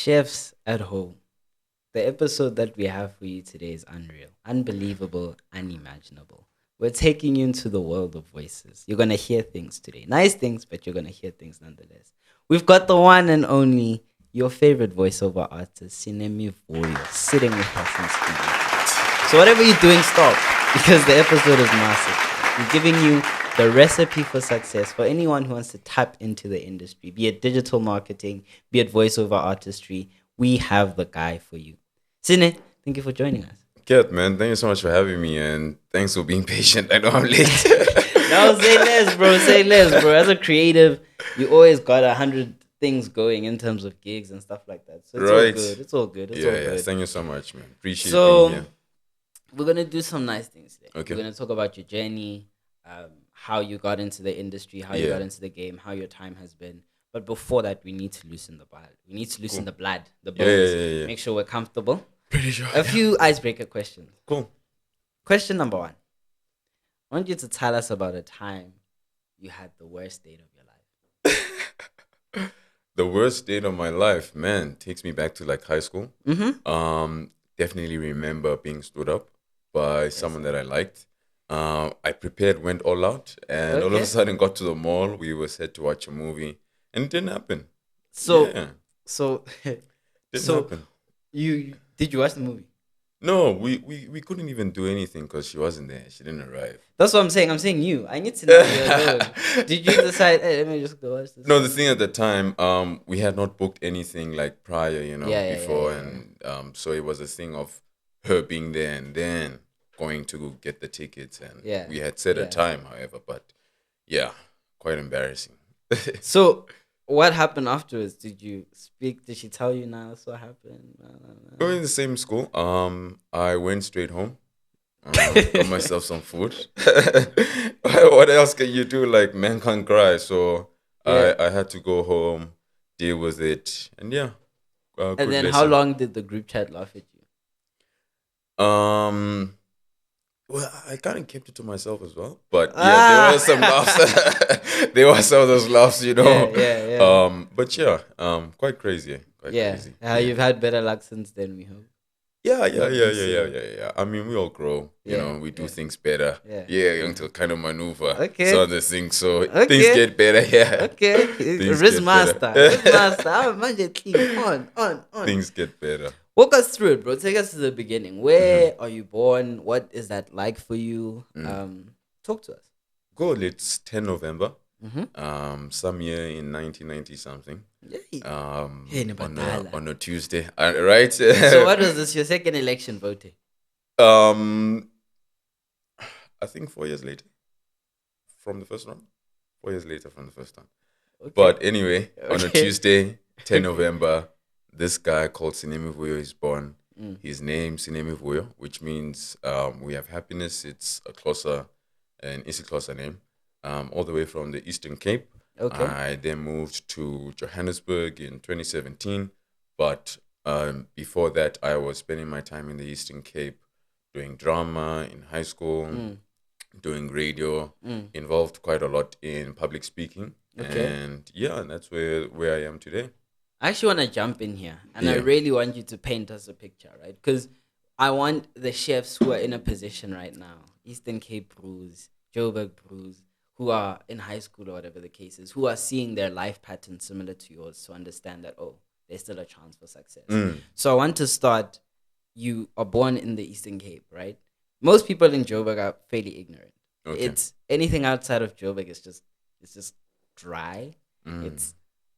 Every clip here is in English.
Chefs at home. The episode that we have for you today is unreal, unbelievable, unimaginable. We're taking you into the world of voices. You're going to hear things today. Nice things, but you're going to hear things nonetheless. We've got the one and only, your favorite voiceover artist, Sinemivuyo, sitting with us in studio. So whatever you're doing, stop, because the episode is massive. We're giving you the recipe for success for anyone who wants to tap into the industry, be it digital marketing, be it voiceover artistry. We have the guy for you. Sine, thank you for joining us. Good, man. Thank you so much for having me, and thanks for being patient. I know I'm late. No, say less, bro. Say less, bro. As a creative, you always got 100 things going in terms of gigs and stuff like that. So it's all good. It's all good. It's all good. Thank you so much, man. Appreciate so, being here. We're going to do some nice things today. Okay. We're going to talk about your journey, how you got into the industry, how you got into the game, how your time has been. But before that, we need to loosen the blood. We need to loosen the blood, the bones. Yeah. Make sure we're comfortable. Pretty sure. A few icebreaker questions. Cool. Question number one. I want you to tell us about a time you had the worst date of your life. The worst date of my life, man, takes me back to like high school. Mm-hmm. Definitely remember being stood up by someone that I liked. I prepared, went all out, and all of a sudden got to the mall. We were set to watch a movie, and it didn't happen. So Didn't happen. Did you watch the movie? No, we couldn't even do anything because she wasn't there. She didn't arrive. That's what I'm saying. I'm saying you. I need to know you alone. Did you decide, hey, let me just go watch this? No, the thing at the time, we had not booked anything like prior, before. And so it was a thing of her being there and then going to get the tickets. And we had set a time, however, but quite embarrassing. So what happened afterwards? Did you speak? Did she tell you now that's what happened? We were in the same school. I went straight home. Got myself some food. What else can you do? Like, man can't cry. So I had to go home, deal with it. And and then how long did the group chat laugh at you? Well, I kind of kept it to myself as well. But there were some laughs. There were some of those laughs, Yeah. But quite crazy. Crazy. You've had better luck since then, we hope. Yeah. I mean, we all grow. We do things better. Until kind of maneuver. Okay. So the things. So things get better. Yeah. Okay. Wrist master. On. Things get better. Walk us through it, bro. Take us to the beginning. Where are you born? What is that like for you? Talk to us. Good. It's 10 November. Some year in 1990 something. On a Tuesday, right? So what was this? Your second election voting? I think 4 years later from the first one. 4 years later from the first one. Okay. But anyway, on a Tuesday, 10 November, this guy called Sinemivuyo is born. His name Sinemivuyo, which means we have happiness. It's a closer name. All the way from the Eastern Cape. Okay. I then moved to Johannesburg in 2017. But before that, I was spending my time in the Eastern Cape doing drama in high school, doing radio, involved quite a lot in public speaking. Okay. And that's where I am today. I actually want to jump in here. And I really want you to paint us a picture, right? Because I want the chefs who are in a position right now, Eastern Cape Brews, Joburg Brews, who are in high school or whatever the case is, who are seeing their life pattern similar to yours to understand that, there's still a chance for success. So I want to start, you are born in the Eastern Cape, right? Most people in Joburg are fairly ignorant. Okay. It's anything outside of Joburg is just dry. It's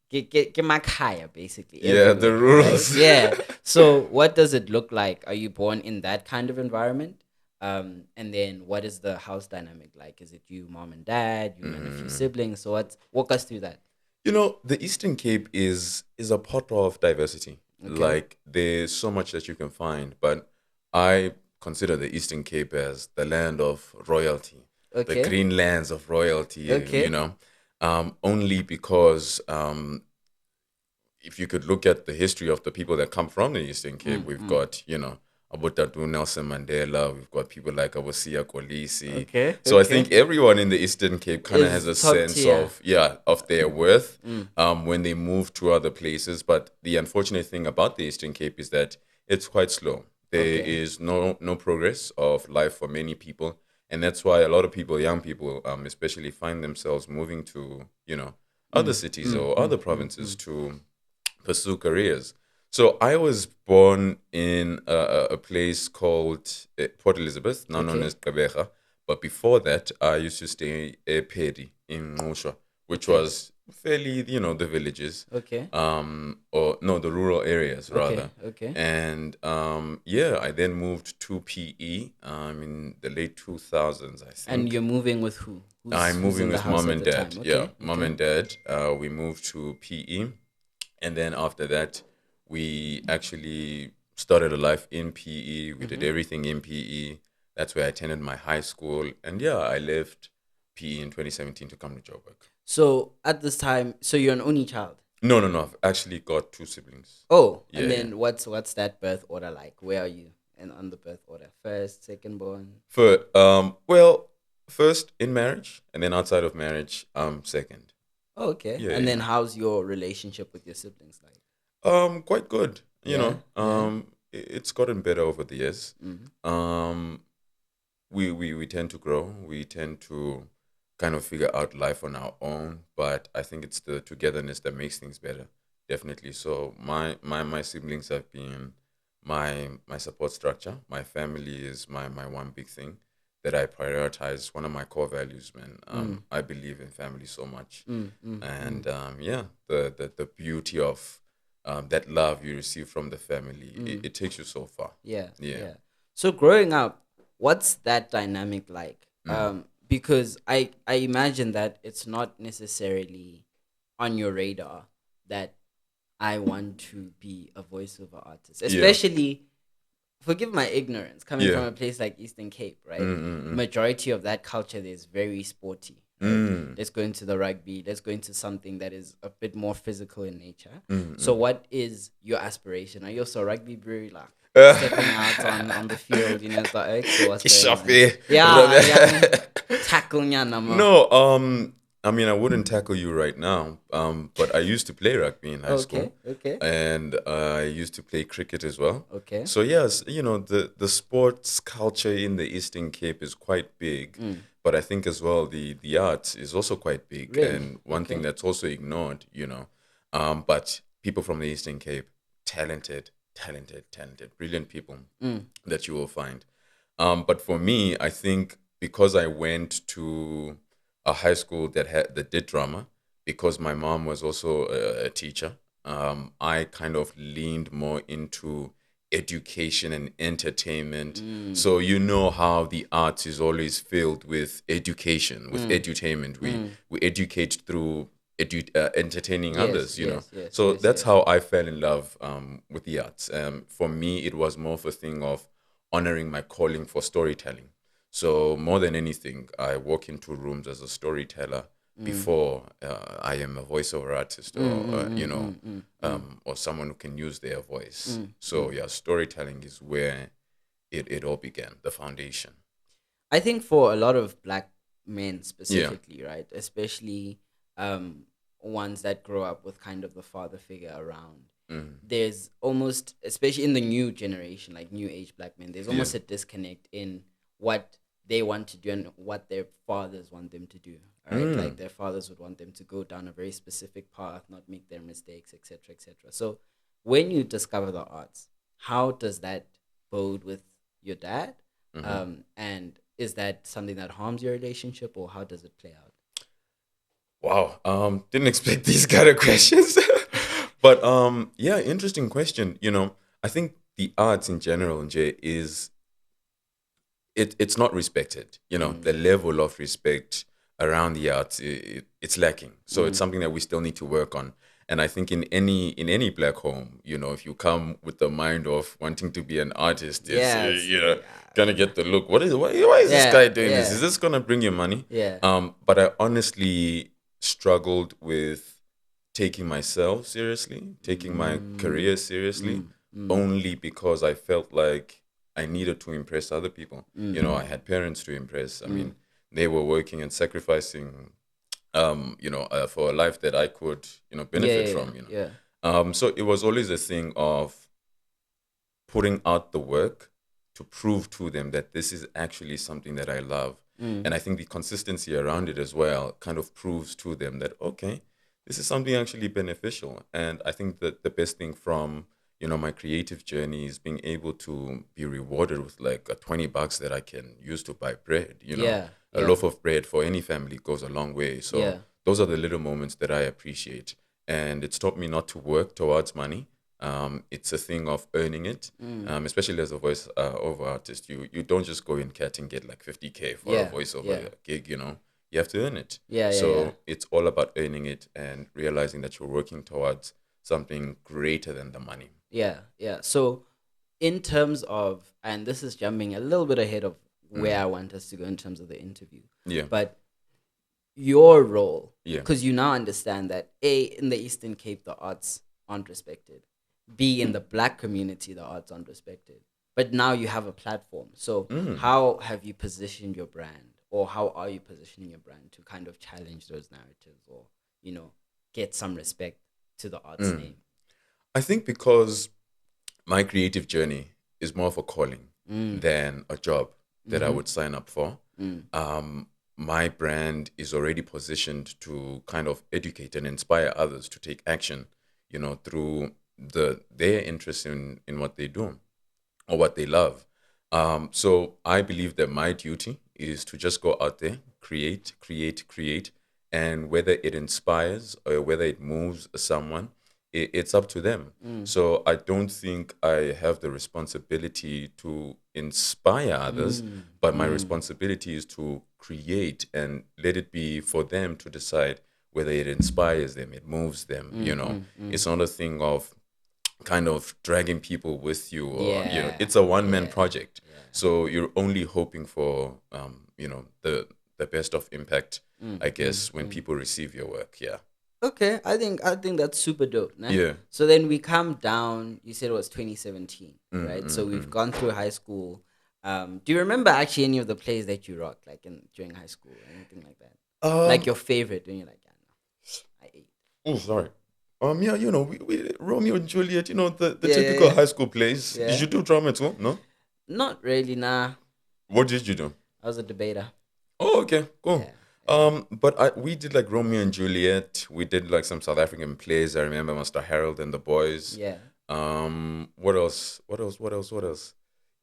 get makaya, basically. Yeah, the rules. Right? Yeah. So what does it look like? Are you born in that kind of environment? And then what is the house dynamic like? Is it you, mom and dad, you and a few siblings? So walk us through that. The Eastern Cape is a pot of diversity. Okay. Like, there's so much that you can find, but I consider the Eastern Cape as the land of royalty, the green lands of royalty, only because if you could look at the history of the people that come from the Eastern Cape, we've got, Abotatu Nelson Mandela. We've got people like Abosia Kolisi. Okay. So I think everyone in the Eastern Cape kind of Is has a top sense tier. of their worth when they move to other places. But the unfortunate thing about the Eastern Cape is that it's quite slow. There Okay. is no progress of life for many people, and that's why a lot of people, young people, especially, find themselves moving to other cities or other provinces to pursue careers. So I was born in a place called Port Elizabeth, now known Okay. as Gqeberha. But before that, I used to stay Pedi in Ngqusha, which Okay. was fairly, the villages, Okay. or no, the rural areas Okay. rather. Okay. And yeah, I then moved to PE in the late 2000s, I And think. you're moving with who? I'm Who's moving in the with house mom at and the time? dad. Yeah, Okay. mom Okay. and dad. We moved to PE, and then after that, we actually started a life in PE. We did everything in PE. That's where I attended my high school. And yeah, I left PE in 2017 to come to Joburg. So at this time, so you're an only child. No, no, no. I've actually got two siblings. Oh, Yeah, and yeah. then what's that birth order like? Where are you? And on the birth order, first, second born. Well, first in marriage, and then outside of marriage, second. Oh, okay. Yeah, And then yeah. how's your relationship with your siblings like? Quite good. Yeah, yeah. It's gotten better over the years. Mm-hmm. Um, we tend to grow. We tend to kind of figure out life on our own. But I think it's the togetherness that makes things better. Definitely. So my siblings have been my support structure. My family is my one big thing that I prioritize. One of my core values, man. I believe in family so much, and yeah, the beauty of that love you receive from the family, it takes you so far. Yeah, Yeah. yeah. So growing up, what's that dynamic like? Because I imagine that it's not necessarily on your radar that I want to be a voiceover artist, Yeah. especially forgive my ignorance coming from Yeah. a place like Eastern Cape, right? Mm-mm-mm. Majority of that culture there is very sporty, right? Let's go into the rugby. Let's go into something that is a bit more physical in nature. So, what is your aspiration? Are you also a rugby brewery, like stepping out on the field? You know, it's like okay, what's going on? Kishafe. Yeah, yeah. Tackle nyana, mo. No, I mean, I wouldn't tackle you right now, but I used to play rugby in high school, Okay, okay, and I used to play cricket as well. okay. So yes, the sports culture in the Eastern Cape is quite big, but I think as well the arts is also quite big, Really? and one thing Okay. that's also ignored, but people from the Eastern Cape, talented, brilliant people that you will find. But for me, I think because I went to a high school that did drama, because my mom was also a teacher, I kind of leaned more into education and entertainment. So you know how the arts is always filled with education, with edutainment. We educate through entertaining Yes, others, yes, yes, So yes, that's yes. how I fell in love with the arts. For me, it was more of a thing of honoring my calling for storytelling. So more than anything, I walk into rooms as a storyteller before I am a voiceover artist or someone who can use their voice. So yeah, storytelling is where it all began, the foundation. I think for a lot of black men Yeah. specifically, right, especially ones that grow up with kind of the father figure around, there's almost, especially in the new generation, like new age black men, there's almost a disconnect in what they want to do and what their fathers want them to do. Right, like their fathers would want them to go down a very specific path, not make their mistakes, etc., etc. So, when you discover the arts, how does that bode with your dad? And is that something that harms your relationship, or how does it play out? Wow. Didn't expect these kind of questions. But yeah, interesting question. I think the arts in general, Jay, it's not respected. The level of respect around the arts, it's lacking. So it's something that we still need to work on. And I think in any black home, if you come with the mind of wanting to be an artist, it's Yes, gonna get the look. Why is this yeah, guy doing this? yeah. Is this gonna bring you money? Yeah. But I honestly struggled with taking myself seriously, taking my career seriously, only because I felt like I needed to impress other people. You know, I had parents to impress. I mean, they were working and sacrificing, for a life that I could, benefit from. So it was always a thing of putting out the work to prove to them that this is actually something that I love. And I think the consistency around it as well kind of proves to them that, okay, this is something actually beneficial. And I think that the best thing from, my creative journey is being able to be rewarded with like a $20 that I can use to buy bread, a loaf of bread for any family goes a long way. So those are the little moments that I appreciate. And it's taught me not to work towards money. It's a thing of earning it, especially as a voice over artist. You don't just go in cat and get like 50K for a voiceover gig. You have to earn it. It's all about earning it and realizing that you're working towards something greater than the money. So in terms of, and this is jumping a little bit ahead of where I want us to go in terms of the interview, but your role, because you now understand that in the Eastern Cape the arts aren't respected, B, in the Black community the arts aren't respected, but now you have a platform. So how have you positioned your brand, or how are you positioning your brand to kind of challenge those narratives, or get some respect to the arts name? I think because my creative journey is more of a calling than a job that I would sign up for. My brand is already positioned to kind of educate and inspire others to take action, through their interest in what they do or what they love. So I believe that my duty is to just go out there, create, and whether it inspires or whether it moves someone, it's up to them. So I don't think I have the responsibility to inspire others, but my responsibility is to create and let it be for them to decide whether it inspires them, it moves them. It's not a thing of kind of dragging people with you, or it's a one-man project. So you're only hoping for the best of impact, I guess, when people receive your work. Okay, I think that's super dope. Nah? So then we come down. You said it was 2017, right? So we've gone through high school. Do you remember actually any of the plays that you rocked, like during high school or anything like that? Like your favorite, when you're like, I ate. Oh, sorry. We Romeo and Juliet. The typical high school plays. Did you do drama too? No. Not really, nah. What did you do? I was a debater. Oh, okay, cool. But we did like Romeo and Juliet. We did like some South African plays. I remember Master Harold and the Boys. What else?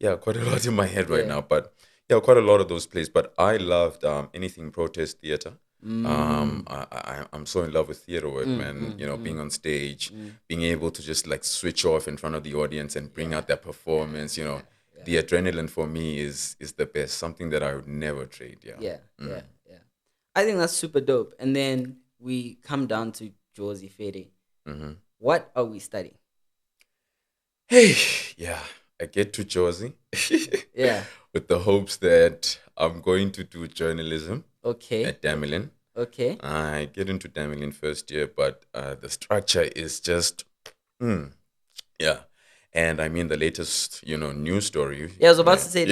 Yeah, quite a lot in my head right now. But quite a lot of those plays. But I loved anything protest theater. I'm so in love with theater work, man. Being on stage, being able to just like switch off in front of the audience and bring out that performance. The adrenaline for me is the best. Something that I would never trade. I think that's super dope. And then we come down to Josie Fede. What are we studying? Hey, I get to Josie. With the hopes that I'm going to do journalism. Okay. At Damelin. Okay. I get into Damelin first year, but the structure is just, And I mean the latest, news story. I was about to say.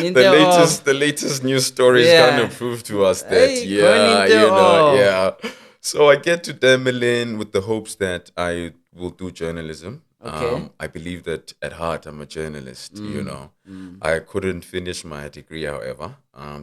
The latest news stories kind of prove to us that So I get to Damelin with the hopes that I will do journalism. Okay. I believe that at heart I'm a journalist. I couldn't finish my degree, however,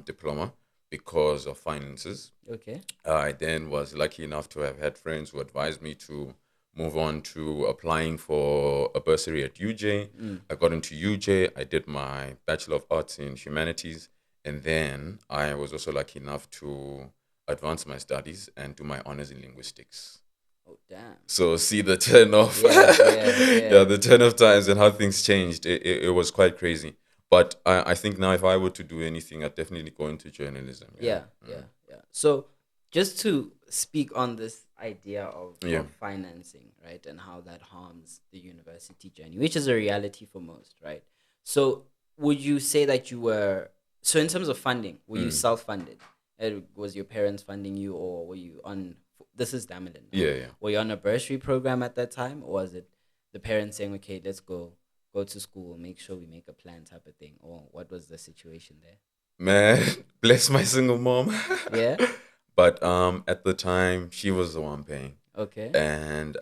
diploma, because of finances. Okay. I then was lucky enough to have had friends who advised me to move on to applying for a bursary at UJ. I got into UJ. I did my Bachelor of Arts in Humanities. And then I was also lucky enough to advance my studies and do my honors in linguistics. Oh, damn. So see the turn of, the turn of times and how things changed. It was quite crazy. But I think now if I were to do anything, I'd definitely go into journalism. Yeah. So just to speak on this idea of financing, right, and how that harms the university journey, which is a reality for most, right? So would you say that you were, so in terms of funding, were you self-funded? Was your parents funding you, or were you on, this is Damelin? Yeah. Were you on a bursary program at that time, or was it the parents saying, okay, let's go go to school, make sure we make a plan type of thing? Or what was the situation there? Man, bless my single mom. Yeah. But at the time, she was the one paying. Okay. And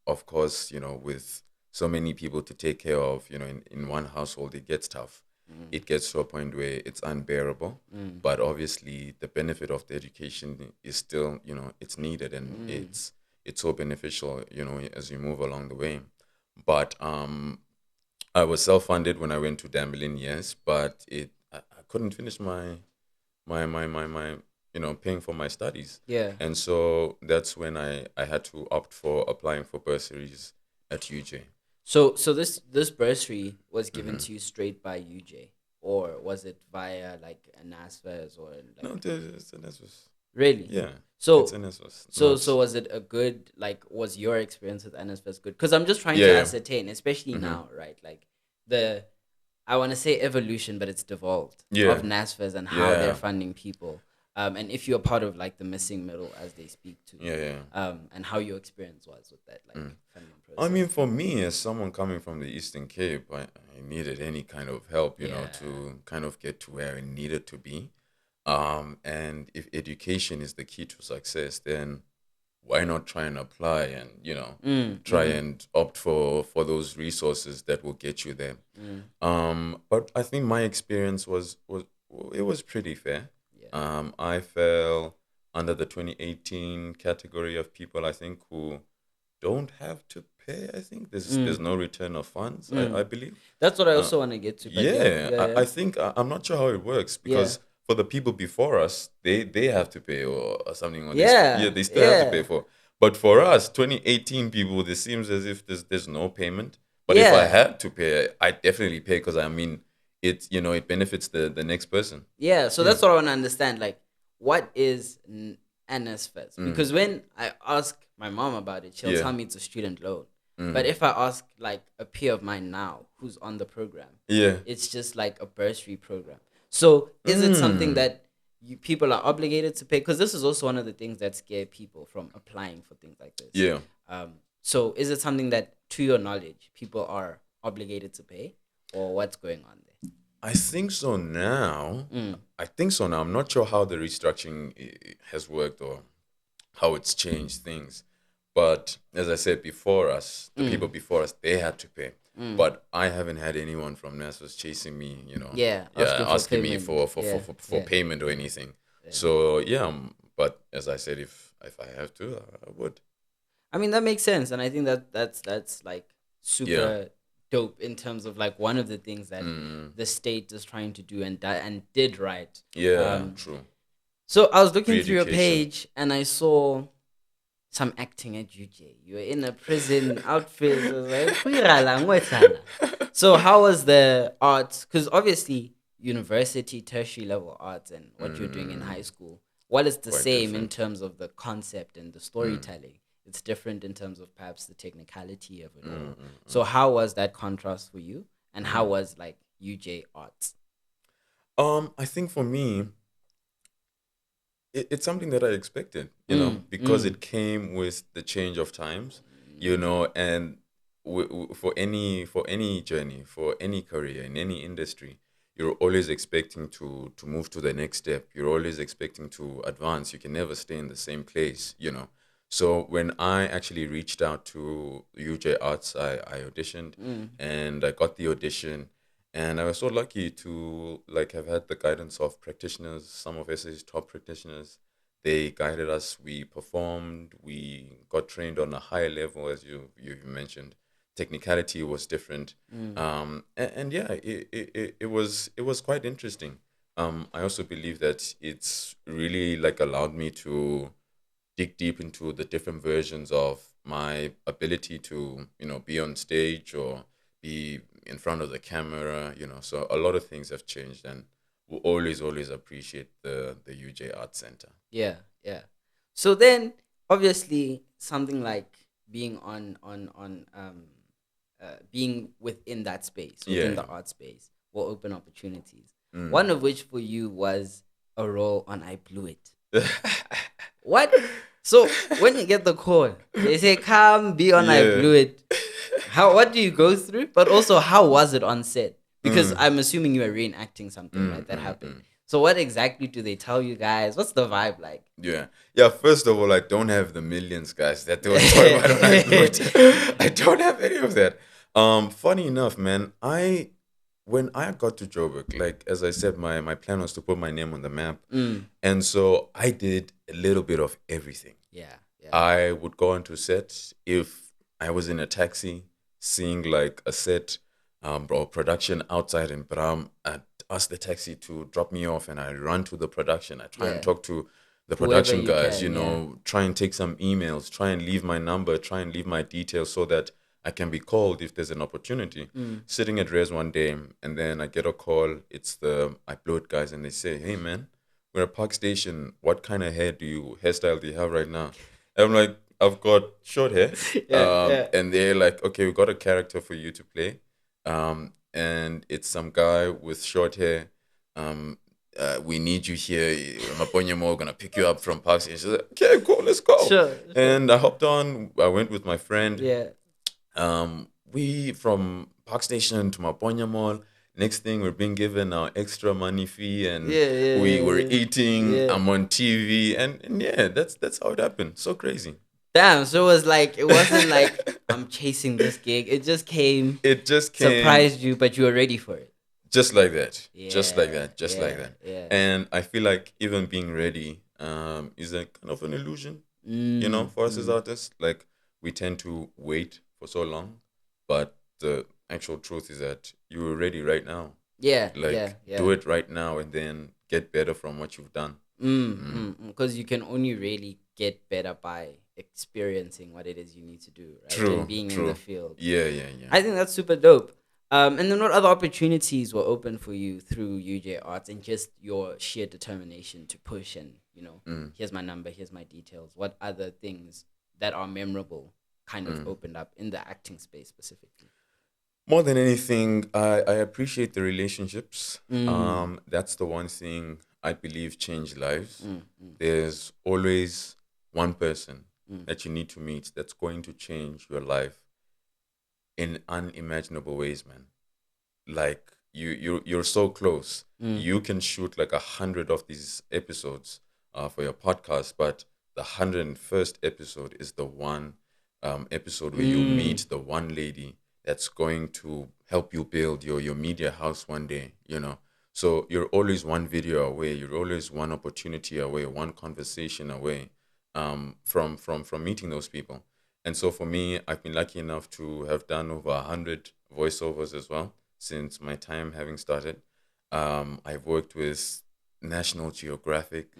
of course, with so many people to take care of, in one household, it gets tough. It gets to a point where it's unbearable. But obviously, the benefit of the education is still, it's needed, and it's so beneficial, as you move along the way. But I was self-funded when I went to Damblin, yes, but I couldn't finish my paying for my studies. Yeah. And so that's when I had to opt for applying for bursaries at UJ. So this bursary was given to you straight by UJ, or was it via like a NSFAS or like? No, it's an NSFAS. Really? Yeah. So it's an NSFAS. so was it a good, like, was your experience with NSFAS good? Because I'm just trying to ascertain, especially now, right? Like I want to say evolution, but it's devolved of NSFAS and how they're funding people. And if you're part of like the missing middle, as they speak to, and how your experience was with that, like funding process. I mean, for me, as someone coming from the Eastern Cape, I needed any kind of help, to kind of get to where I needed to be. And if education is the key to success, then why not try and apply and try and opt for those resources that will get you there. But I think my experience was pretty fair. I fell under the 2018 category of people, I think, who don't have to pay. I think there's no return of funds, I believe. That's what I also want to get to. I think I'm not sure how it works, because for the people before us, they have to pay or something. Or they still have to pay for. But for us, 2018 people, it seems as if there's no payment. But if I had to pay, I definitely pay, because I mean, it benefits the next person. Yeah, so that's what I want to understand. Like, what is NSFAS? Because when I ask my mom about it, she'll tell me it's a student loan. But if I ask like a peer of mine now who's on the program, it's just like a bursary program. So is it something that people are obligated to pay? Because this is also one of the things that scare people from applying for things like this. Yeah. So is it something that, to your knowledge, people are obligated to pay, or what's going on there? I think so now. I'm not sure how the restructuring has worked or how it's changed things. But as I said, before us, the people before us, they had to pay. But I haven't had anyone from NSFAS chasing me, asking me for payment or anything. Yeah. So but as I said, if I have to, I would. I mean, that makes sense, and I think that's like super dope in terms of like one of the things that the state is trying to do and did right. Yeah, true. So I was looking through your page and I saw some acting at UJ. You were in a prison outfit. I was like, so how was the arts? Because obviously university, tertiary level arts and what you're doing in high school, while it's the same different in terms of the concept and the storytelling, it's different in terms of perhaps the technicality of it all. So how was that contrast for you? And how was like UJ arts? I think for me, it's something that I expected, because it came with the change of times, and for any journey, for any career in any industry, you're always expecting to move to the next step. You're always expecting to advance. You can never stay in the same place, So when I actually reached out to UJ Arts, I auditioned and I got the audition. And I was so lucky to have had the guidance of practitioners, some of SA's top practitioners. They guided us. We performed. We got trained on a higher level, as you mentioned. Technicality was different, it was quite interesting. I also believe that it's really allowed me to dig deep into the different versions of my ability to be on stage or be in front of the camera, so a lot of things have changed, and we'll always appreciate the UJ Arts Center. Yeah. So then obviously something like being being within that space, within the art space, will open opportunities. One of which for you was a role on I Blew It. What? So when you get the call, they say, come be on I Blew It. What do you go through? But also, how was it on set? Because I'm assuming you were reenacting something, right? That happened. So what exactly do they tell you guys? What's the vibe like? Yeah. First of all, I don't have the millions, guys, that they were talking about when I moved. I don't have any of that. Funny enough, man, when I got to Joburg, like as I said, my plan was to put my name on the map, and so I did a little bit of everything. Yeah. I would go onto set if I was in a taxi, seeing like a set or production outside in Bram. I'd ask the taxi to drop me off, and I run to the production. I try and talk to the production guys, try and take some emails, try and leave my number, try and leave my details so that I can be called if there's an opportunity. Sitting at Res one day, and then I get a call. It's the I Upload guys, and they say, "Hey man, we're at Park Station. What kind of hairstyle do you have right now?" And I'm like, "I've got short hair." And they're like, "Okay, we got a character for you to play. And it's some guy with short hair. We need you here. We're gonna pick you up from Park Station." She's like, "Okay, cool, let's go." Sure. And I hopped on. I went with my friend. Yeah. We from Park Station to Maponya Mall. Next thing, we're being given our extra money fee, and we were eating. Yeah. I'm on TV, and that's how it happened. So crazy. Damn. So it wasn't like I'm chasing this gig. It just came. Surprised you, but you were ready for it. Just like that. Just like that. Yeah. And I feel like even being ready is a kind of an illusion. For us as artists, like we tend to wait for so long, but the actual truth is that you're ready right now. Yeah. Do it right now and then get better from what you've done. Because you can only really get better by experiencing what it is you need to do, right? True. And being in the field. Yeah. I think that's super dope. And then what other opportunities were open for you through UJ Arts and just your sheer determination to push and, here's my number, here's my details. What other things that are memorable kind of opened up in the acting space specifically? More than anything, I appreciate the relationships. That's the one thing I believe changed lives. There's always one person that you need to meet that's going to change your life in unimaginable ways, man. Like you're so close. You can shoot like 100 of these episodes for your podcast, but the 101st episode is the one episode where you meet the one lady that's going to help you build your media house one day, So you're always one video away. You're always one opportunity away, one conversation away from meeting those people. And so for me, I've been lucky enough to have done over 100 voiceovers as well since my time having started. I've worked with National Geographic,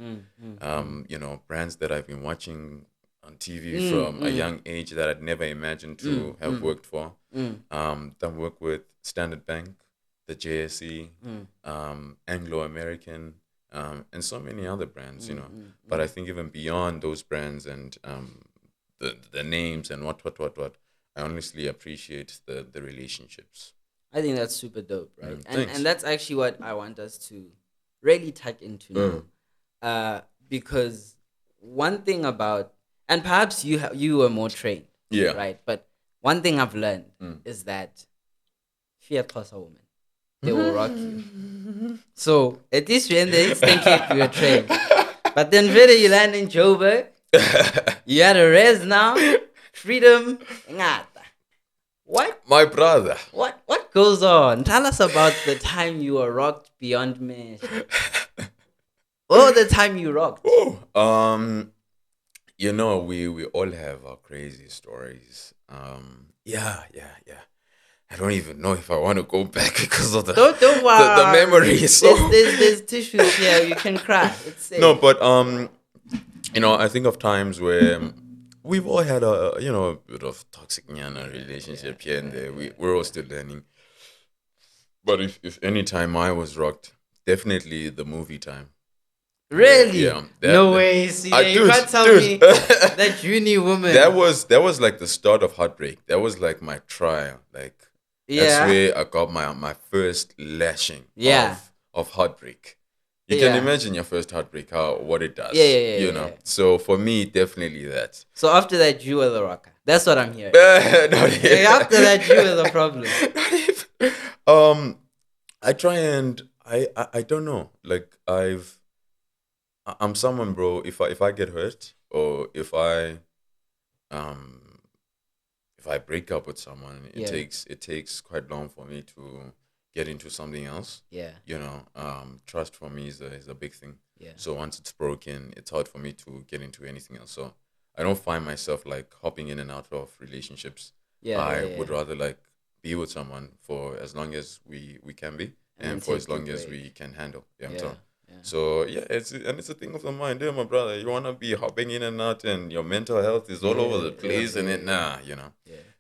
brands that I've been watching on TV from a young age that I'd never imagined to have worked for. Done work with Standard Bank, the JSE, Anglo-American, and so many other brands, But I think even beyond those brands and the names and what, I honestly appreciate the relationships. I think that's super dope, right? And that's actually what I want us to really tuck into now. Because one thing about, and perhaps you were more trained, right? But one thing I've learned is that if you're a Xhosa woman, they will rock you. So at least you're in the instant you were trained. But then really you land in Joburg, you had a res now, freedom, ngata. What? My brother. What goes on? Tell us about the time you were rocked beyond measure. The time you rocked. We all have our crazy stories. Yeah. I don't even know if I want to go back because of the don't worry. The memories. So. There's tissues here. You can cry. It's safe. No, but I think of times where we've all had a bit of toxic relationship here and there. We're all still learning. But if any time I was rocked, definitely the movie time. Really? Yeah. No way. See, you can't tell me that uni woman. That was like the start of heartbreak. That was like my trial. Like that's where I got my first lashing of heartbreak. You can imagine your first heartbreak, what it does. You know. Yeah. So for me, definitely that. So after that, you were the rocker. That's what I'm hearing. After that, you were the problem. I try and I don't know. Like I'm someone, bro. If I get hurt or um if I break up with someone, it takes quite long for me to get into something else. Yeah. You know, trust for me is a big thing. Yeah. So once it's broken, it's hard for me to get into anything else. So I don't find myself like hopping in and out of relationships. I would rather like be with someone for as long as we can be, and for as long as we can handle. So yeah, it's a thing of the mind, my brother. You wanna be hopping in and out, and your mental health is all over the place, and you know,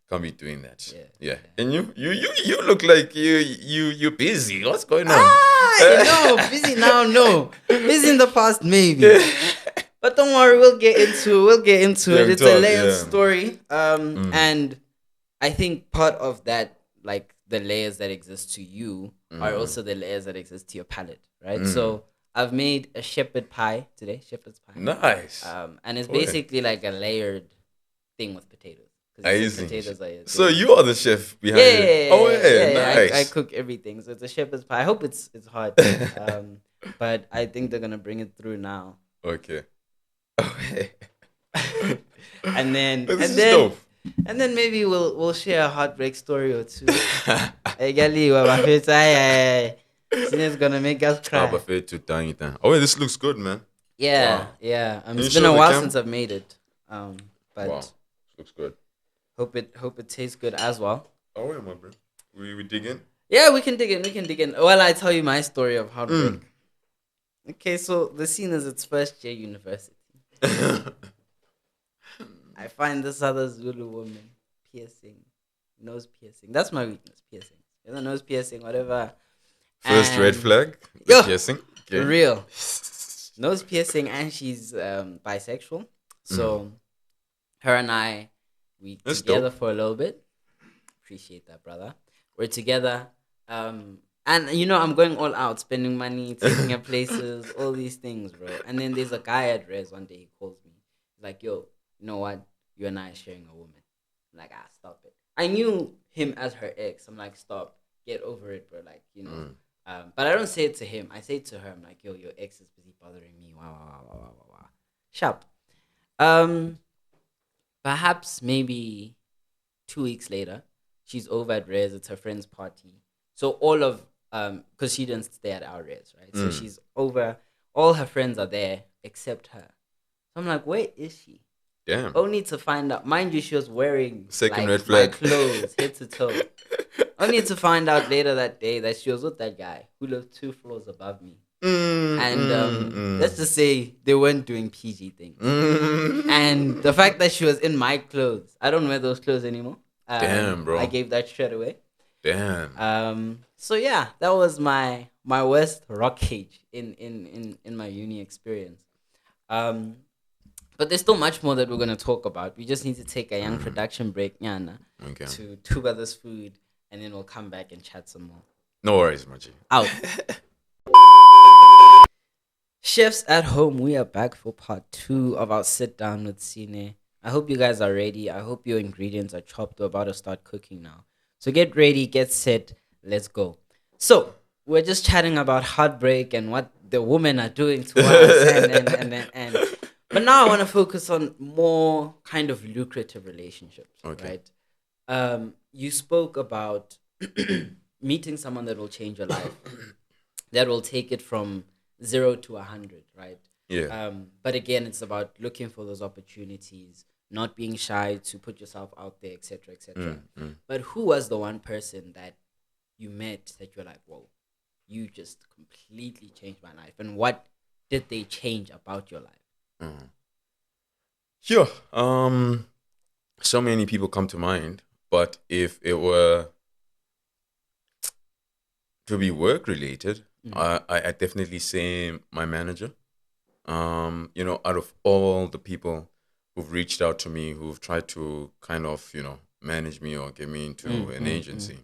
can't be doing that. Yeah. And you look like you busy. What's going on? Busy now, no. Busy in the past, maybe. But don't worry, we'll get into it. It's a layered story. And I think part of that, like the layers that exist to you, are also the layers that exist to your palate, right? So I've made a shepherd pie today, shepherd's pie. Nice. And it's basically like a layered thing with potatoes. Potatoes so you are the chef behind it. Nice. I cook everything. So it's a shepherd's pie. I hope it's hard. But I think they're gonna bring it through now. Okay. and then dope. And then maybe we'll share a heartbreak story or two. Sine's gonna make us cry. Oh, wait, this looks good, man. Yeah, wow. Yeah. It's been a while since I've made it. But wow, looks good. Hope it tastes good as well. Oh yeah, my bro. We dig in? Yeah, we can dig in. Well, I tell you my story of heartbreak. Okay, so the scene is its first year university. I find this other Zulu woman nose piercing. That's my weakness, piercing. Nose piercing, whatever. First red flag, piercing. Okay. Real. Nose piercing, and she's bisexual. So her and I, we together for a little bit. Appreciate that, brother. We're together. And I'm going all out, spending money, taking her places, all these things, bro. And then there's a guy at Res one day, he calls me. He's like, yo, you know what? You and I are sharing a woman. I'm like, stop it. I knew him as her ex. I'm like, stop. Get over it, bro. Like, but I don't say it to him. I say it to her. I'm like, yo, your ex is busy bothering me. Wow. Sharp. Perhaps maybe 2 weeks later, she's over at Res. It's her friend's party. So all of, because she didn't stay at our Res, right? So she's over. All her friends are there except her. So I'm like, where is she? Damn. Only to find out. Mind you, she was wearing second red flag my clothes, head to toe. Only to find out later that day that she was with that guy who lived 2 floors above me. Let's just say they weren't doing PG things. And the fact that she was in my clothes, I don't wear those clothes anymore. Damn, bro. I gave that straight away. Damn. So yeah, that was my worst rock cage in my uni experience. But there's still much more that we're gonna talk about. We just need to take a young production break, Nyana, to tuba this food, and then we'll come back and chat some more. No worries, Machi. Out. Chefs at home, we are back for part 2 of our sit down with Sine. I hope you guys are ready. I hope your ingredients are chopped. We're about to start cooking now. So get ready, get set, let's go. So we're just chatting about heartbreak and what the women are doing to us, and but now I want to focus on more kind of lucrative relationships, right? You spoke about meeting someone that will change your life, that will take it from 0 to 100, right? Yeah. But again, it's about looking for those opportunities, not being shy to put yourself out there, etc., etc. But who was the one person that you met that you're like, whoa, you just completely changed my life? And what did they change about your life? Sure. So many people come to mind, but if it were to be work related, I definitely say my manager. Out of all the people who've reached out to me, who've tried to kind of, manage me or get me into an agency,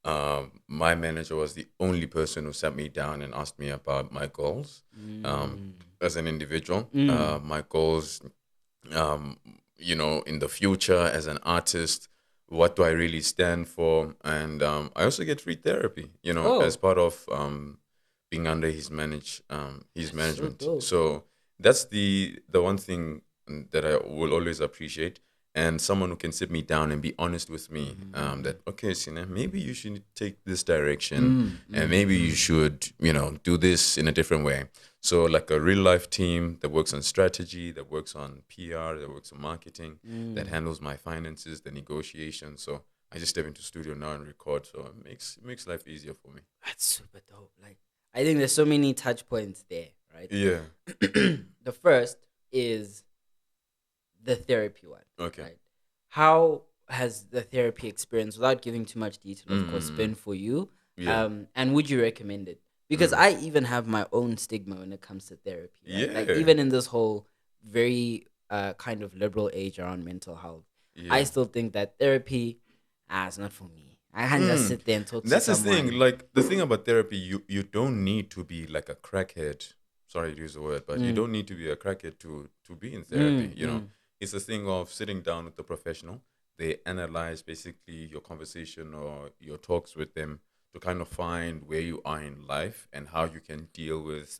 My manager was the only person who sat me down and asked me about my goals Mm. as an individual, Mm. my goals, um, in the future as an artist. What do I really stand for? And I also get free therapy, as Oh, part of being under his that's so management. dope. So that's the one thing that I will always appreciate, and someone who can sit me down and be honest with me, Mm. that okay, Sine, maybe you should take this direction, Mm. and Mm. maybe you Mm. should do this in a different way. So like a real life team that works on strategy, that works on PR, that works on marketing, that Mm. handles my finances, the negotiation. So I just step into studio now and record, so it makes life easier for me. That's super dope. Like, I think there's so many touch points there, right? Yeah. The first is the therapy one, Okay. right? How has the therapy experience, without giving too much detail, of course, Mm. been for you? Yeah. And would you recommend it? Because Mm. I even have my own stigma when it comes to therapy, right? Like, Yeah. even in this whole very kind of liberal age around mental health, I Yeah. still think that therapy, it's not for me. I can't just Mm. sit there and talk to That's the thing. someone. Like the thing about therapy, you don't need to be like a crackhead. Sorry to use the word, but you Mm, don't need to be a crackhead to be in therapy. mm, mm, It's a thing of sitting down with the professional. They analyze basically your conversation or your talks with them to kind of find where you are in life and how you can deal with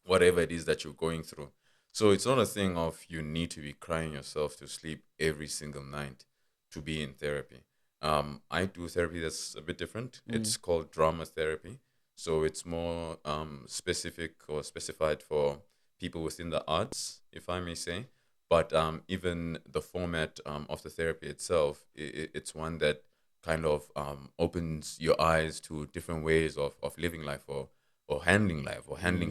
whatever it is that you're going through. So it's not a thing of you need to be crying yourself to sleep every single night to be in therapy. I do therapy that's a bit different. mm. It's called drama therapy. So it's more specific or specified for people within the arts, if I may say. But even the format of the therapy itself, it's one that kind of opens your eyes to different ways of living life or handling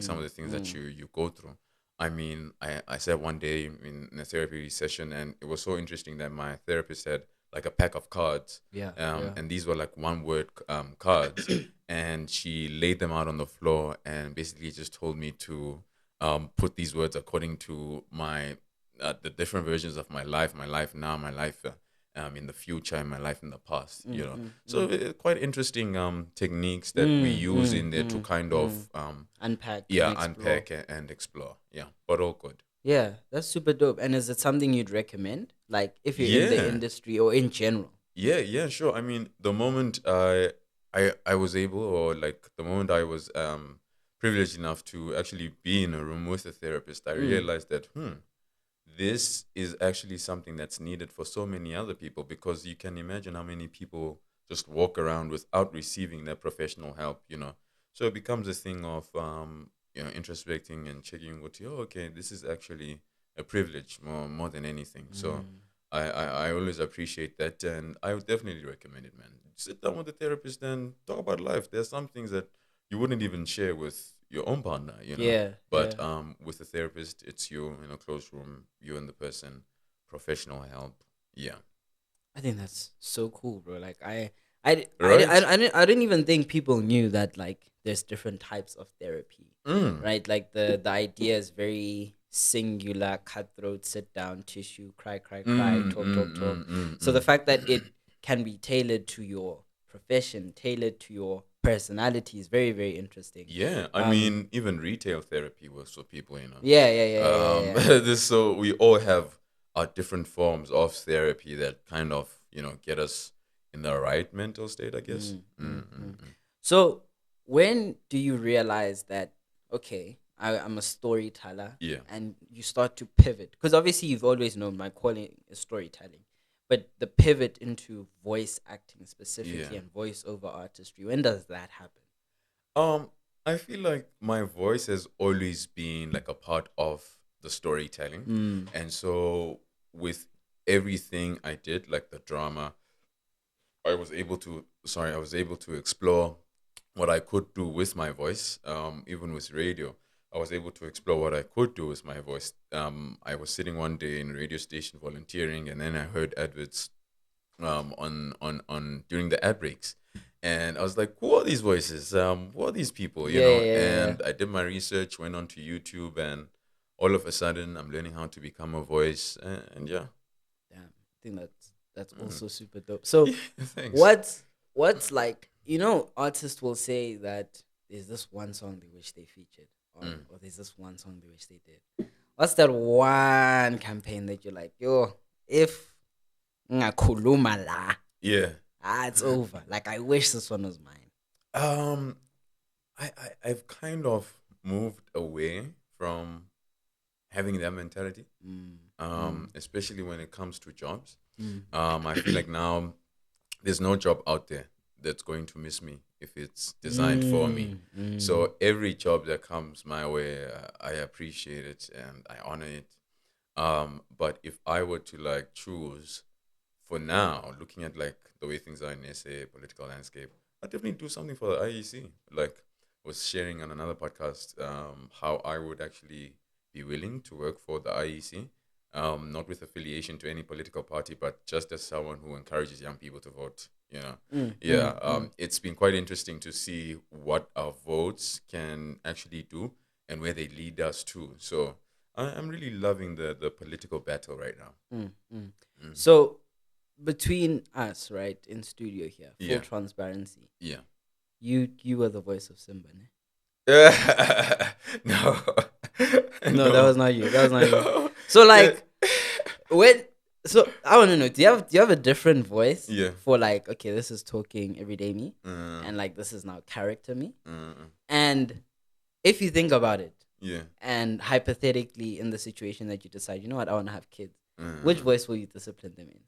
some of Mm, the things that mm. you go through. I mean, I said one day in a therapy session, and it was so interesting that my therapist had like a pack of cards, Yeah, yeah. and these were like one word cards, and she laid them out on the floor and basically just told me to put these words according to the different versions of my life now, my life in the future, and my life in the past. Mm, mm, So mm. quite interesting techniques that we Mm, use mm, in there to mm, kind mm. of Unpack and yeah, explore. unpack and explore. Yeah, but all good. Yeah, that's super dope. And is it something you'd recommend? Like, if you're in the Yeah, industry or in general? yeah, sure. I mean, the moment I was able, or like the moment I was privileged enough to actually be in a room with a therapist, I Mm, realized that this is actually something that's needed for so many other people, because you can imagine how many people just walk around without receiving their professional help. So it becomes a thing of introspecting and checking okay, this is actually a privilege more than anything. So mm. I always appreciate that, and I would definitely recommend it, man. Sit down with the therapist and talk about life. There's some things that you wouldn't even share with your own partner. Yeah, But yeah. with a therapist, it's you in a closed room, you and the person, professional help. Yeah. I think that's so cool, bro. Like, Right? I didn't even think people knew that, like, there's different types of therapy, Mm. right? Like, the idea is very singular, cutthroat, sit down, tissue, cry, cry, cry, Mm, talk, talk, mm, talk. mm, mm, So the mm. fact that it can be tailored to your profession, tailored to your personality is very, very interesting. Yeah, I Um, mean, even retail therapy works for people. yeah, yeah, yeah, yeah, yeah, yeah. This so we all have our different forms of therapy that kind of get us in the right mental state, I guess. Mm, mm, Mm, mm, mm. mm. So when do you realize that, okay, I'm a storyteller, Yeah, and you start to pivot? Because obviously you've always known my calling is storytelling, but the pivot into voice acting yeah. specifically and voiceover artistry, when does that happen? Um, I feel like my voice has always been like a part of the storytelling, Mm, and so with everything I did, like the drama, I was able to explore what I could do with my voice. Even with radio, I was able to explore what I could do with my voice. I was sitting one day in a radio station volunteering, and then I heard adverts on during the ad breaks, and I was like, who are these voices? Who are these people? yeah, yeah, yeah, yeah. And I did my research, went onto YouTube, and all of a sudden I'm learning how to become a voice, and yeah. Damn, I think that's Mm. also super dope. So Yeah, thanks. what what's like, artists will say that there's this one song they wish they featured, or there's this one song they wish they did. What's that one campaign that you're like, yo, if ngakhuluma la, it's over. Like, I wish this one was mine. I've kind of moved away from having that mentality. Especially when it comes to jobs. I feel like now there's no job out there that's going to miss me if it's designed for me. So every job that comes my way, I appreciate it and I honor it. But if I were to like choose for now, looking at like the way things are in SA political landscape, I'd definitely do something for the IEC. Like was sharing on another podcast how I would actually be willing to work for the IEC. Not with affiliation to any political party, but just as someone who encourages young people to vote. It's been quite interesting to see what our votes can actually do and where they lead us to. So I'm really loving the political battle right now. So between us, right, in studio here, full transparency. Yeah. You were the voice of Simba, ne? No. No, that was not you. You. So like, I want to know, do you have a different voice? Yeah. For like, okay, this is talking everyday me, and like this is now character me, and if you think about it, and hypothetically in the situation that you decide, you know what, I want to have kids, which voice will you discipline them in?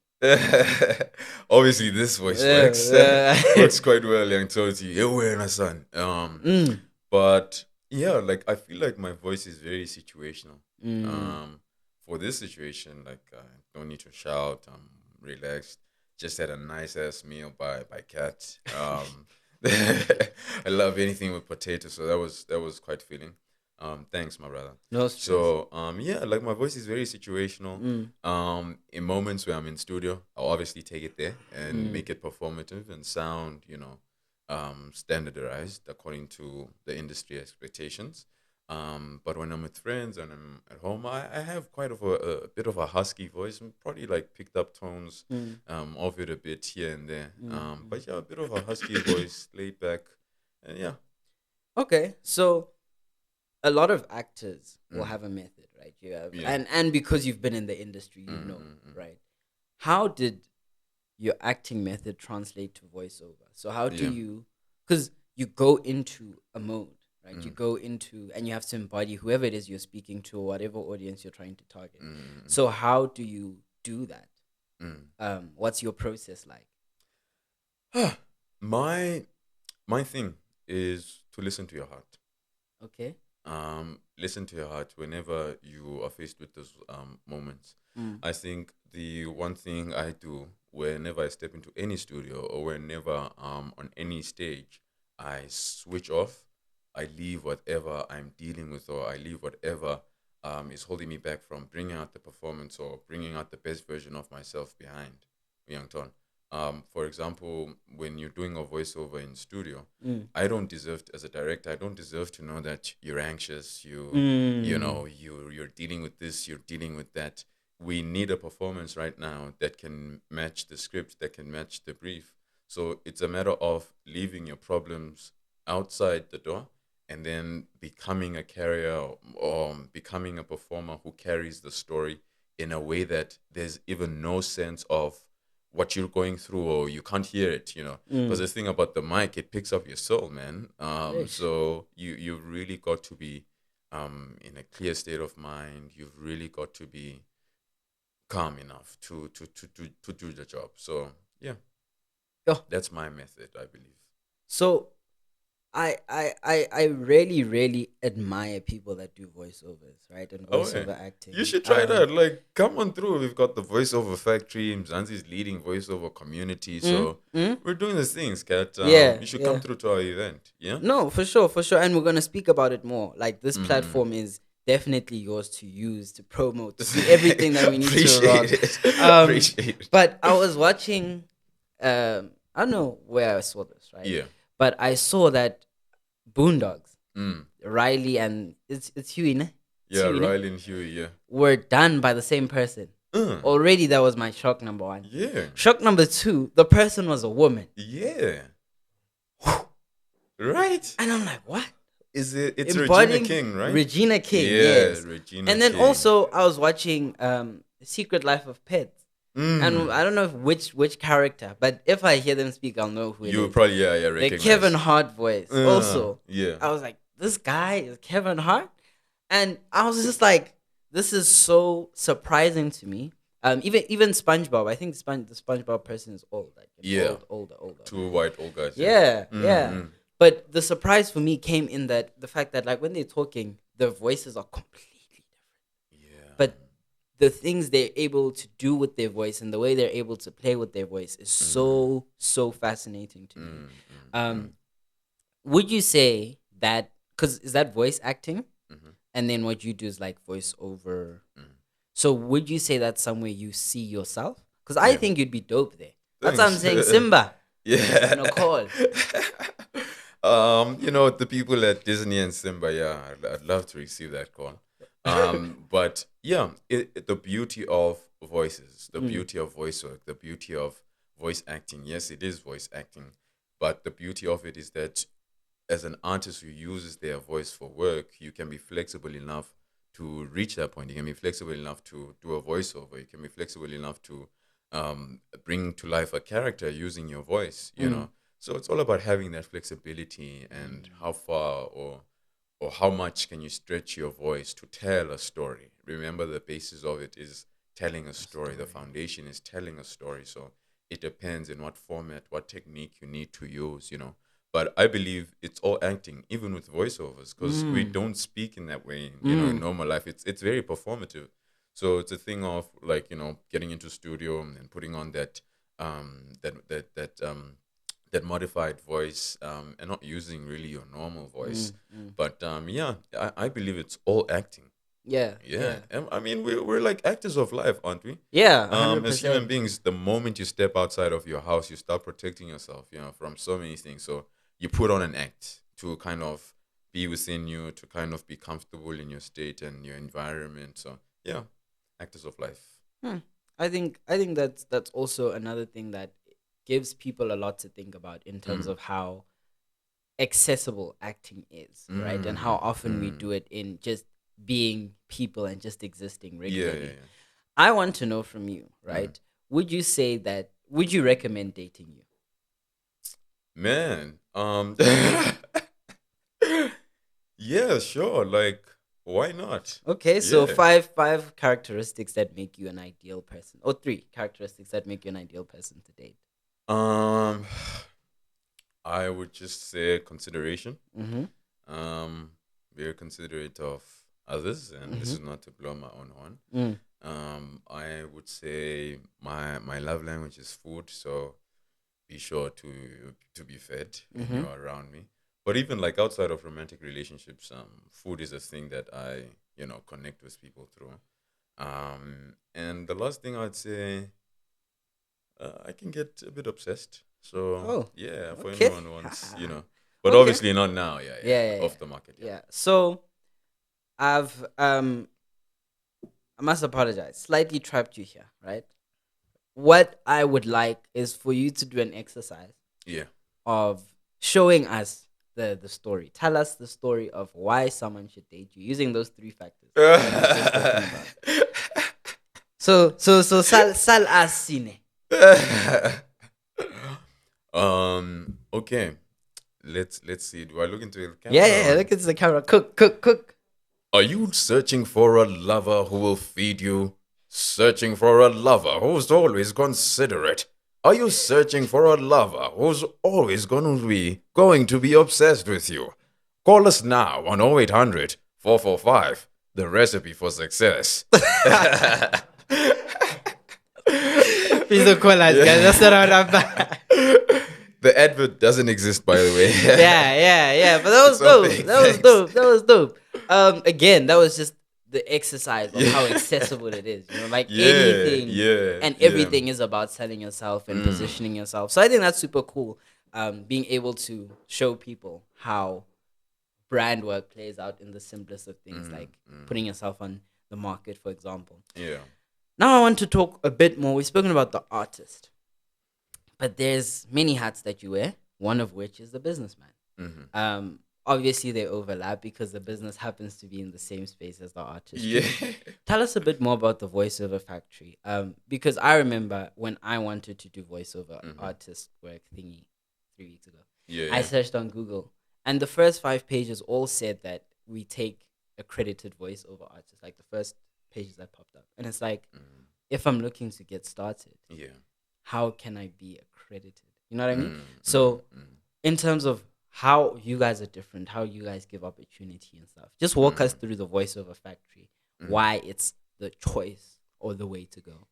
Obviously, this voice works quite well, young Toti. You're son. But yeah, like I feel like my voice is very situational. For this situation, like I don't need to shout. I'm relaxed. Just had a nice ass meal by Cat. I love anything with potatoes, so that was quite filling. Thanks, my brother. No stress. So like my voice is very situational. In moments where I'm in studio, I'll obviously take it there and make it performative and sound, standardized according to the industry expectations. But when I'm with friends and I'm at home, I have quite a bit of a husky voice, and probably like picked up tones of it a bit here and there. But yeah, a bit of a husky voice, laid back, and yeah. Okay, so a lot of actors will have a method, right? You have, and because you've been in the industry, right? How did your acting method translate to voiceover? So how do you, because you go into a mode, right? You go into, and you have to embody whoever it is you're speaking to, or whatever audience you're trying to target. So how do you do that? What's your process like? My thing is to listen to your heart. Okay. Listen to your heart whenever you are faced with those moments. I think the one thing I do whenever I step into any studio or whenever on any stage, I switch off. I leave whatever I'm dealing with, or I leave whatever is holding me back from bringing out the performance or bringing out the best version of myself behind Young Ton. For example, when you're doing a voiceover in studio, I don't deserve, as a director, I don't deserve to know that you're anxious, you're dealing with this, you're dealing with that. We need a performance right now that can match the script, that can match the brief. So it's a matter of leaving your problems outside the door and then becoming a carrier or becoming a performer who carries the story in a way that there's even no sense of what you're going through, or you can't hear it, because the thing about the mic, it picks up your soul, man. So you've really got to be in a clear state of mind. You've really got to be calm enough to do the job. So yeah, that's my method, I believe. So I really admire people that do voiceovers, right? And voiceover acting. You should try that. Like, come on through. We've got the voiceover factory. Mzansi's leading voiceover community. So we're doing these things, Kat. You should come through to our event. Yeah. No, for sure. And we're gonna speak about it more. Like, this platform is definitely yours to use, to promote, to do everything that we need to rock. Appreciate it. But I was watching. I don't know where I saw this, right? Yeah. But I saw that Boondocks, Riley and it's Huey, ne? Yeah, Riley and Huey, yeah. Were done by the same person. Already, that was my shock number one. Yeah. Shock number two, the person was a woman. Yeah. Right? And I'm like, what? Is it? It's Embodying Regina King, right? Regina King, Yeah, yes. Regina And then King. also, I was watching Secret Life of Pets. And I don't know which character, but if I hear them speak, I'll know who it is. You probably, yeah, The recognize. Kevin Hart voice. Also, yeah. I was like, this guy is Kevin Hart? And I was just like, this is so surprising to me. Even SpongeBob, I think the SpongeBob person is old, like older. Two white old guys. Yeah. But the surprise for me came in that the fact that like when they're talking, their voices are completely different. Yeah. But the things they're able to do with their voice and the way they're able to play with their voice is so fascinating to me. Would you say that, because is that voice acting? And then what you do is like voiceover. So would you say that's somewhere you see yourself? Because I think you'd be dope there. That's what I'm saying. Simba. Yeah. On a call. The people at Disney and Simba, yeah, I'd love to receive that call. But yeah, the beauty of voices, the beauty of voice work, the beauty of voice acting. Yes, it is voice acting, but the beauty of it is that as an artist who uses their voice for work, you can be flexible enough to reach that point. You can be flexible enough to do a voiceover. You can be flexible enough to bring to life a character using your voice, you know. So it's all about having that flexibility and how far or how much can you stretch your voice to tell a story. Remember, the basis of it is telling a story. The foundation is telling a story. So it depends in what format, what technique you need to use, you know. But I believe it's all acting, even with voiceovers, because we don't speak in that way, you know, in normal life. It's very performative. So it's a thing of like, you know, getting into studio and putting on that modified voice and not using really your normal voice. But yeah, I believe it's all acting. Yeah. I mean, we're like actors of life, aren't we? Yeah. 100%. As human beings, the moment you step outside of your house, you start protecting yourself, you know, from so many things. So you put on an act to kind of be within you, to kind of be comfortable in your state and your environment. So yeah, actors of life. I think that's also another thing that gives people a lot to think about in terms of how accessible acting is, right? And how often we do it in just being people and just existing regularly. Yeah. I want to know from you, right? Would you recommend dating you? Man, yeah, sure. Like, why not? Okay, so Yeah. five characteristics that make you an ideal person, or three characteristics that make you an ideal person to date. I would just say consideration. Mm-hmm. Very considerate of others, and this is not to blow my own horn. I would say my love language is food, so be sure to be fed when you're around me. But even like outside of romantic relationships, food is a thing that I, you know, connect with people through. And the last thing I'd say, I can get a bit obsessed. So yeah, for okay. anyone who wants, you know, but Okay. obviously not now. Yeah, off the market. Yeah. So I must apologize. Slightly trapped you here, right? What I would like is for you to do an exercise Yeah. of showing us the story. Tell us the story of why someone should date you using those three factors. So sal as cine. Okay. Let's see. Do I look into the camera? Yeah. Look into the camera. Cook. Are you searching for a lover who will feed you? Searching for a lover who's always considerate? Are you searching for a lover who's always going to be obsessed with you? Call us now on 0800 445, the recipe for success. Please don't call us, guys. That's not our number. The advert doesn't exist, by the way. Yeah. But that was dope. Again, that was just the exercise of how accessible it is. You know, like anything and everything is about selling yourself and positioning yourself. So I think that's super cool. Being able to show people how brand work plays out in the simplest of things, like putting yourself on the market, for example. Yeah. Now I want to talk a bit more. We've spoken about the artist, but there's many hats that you wear. One of which is the businessman. Obviously they overlap because the business happens to be in the same space as the artistry. Yeah. Tell us a bit more about the voiceover factory. Because I remember when I wanted to do voiceover artist work thingy 3 weeks ago, Yeah. I searched on Google, and the first 5 pages all said that we take accredited voiceover artists. Like the first pages that popped up, and it's like, if I'm looking to get started, Yeah. how can I be accredited? You know what I mean? So, in terms of how you guys are different, how you guys give opportunity and stuff, just walk us through the voiceover factory, why it's the choice or the way to go.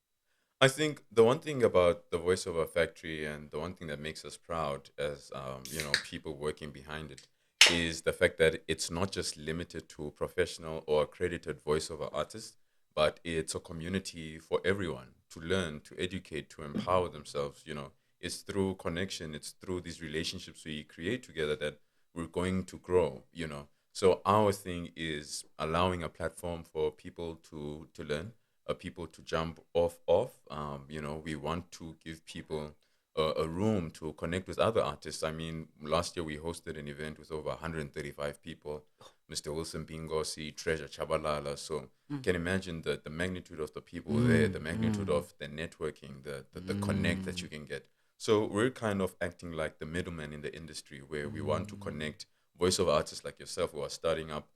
I think the one thing about the voiceover factory and the one thing that makes us proud as people working behind it is the fact that it's not just limited to professional or accredited voiceover artists, but it's a community for everyone to learn, to educate, to empower themselves. It's through connection, it's through these relationships we create together that we're going to grow. So our thing is allowing a platform for people to learn, people to jump off. We want to give people a room to connect with other artists. I mean, last year we hosted an event with over 135 people. Mr. Wilson Bingosi, Treasure Chabalala. So you can imagine the magnitude of the people there, the magnitude of the networking, the connect that you can get. So we're kind of acting like the middleman in the industry where we want to connect voiceover artists like yourself who are starting up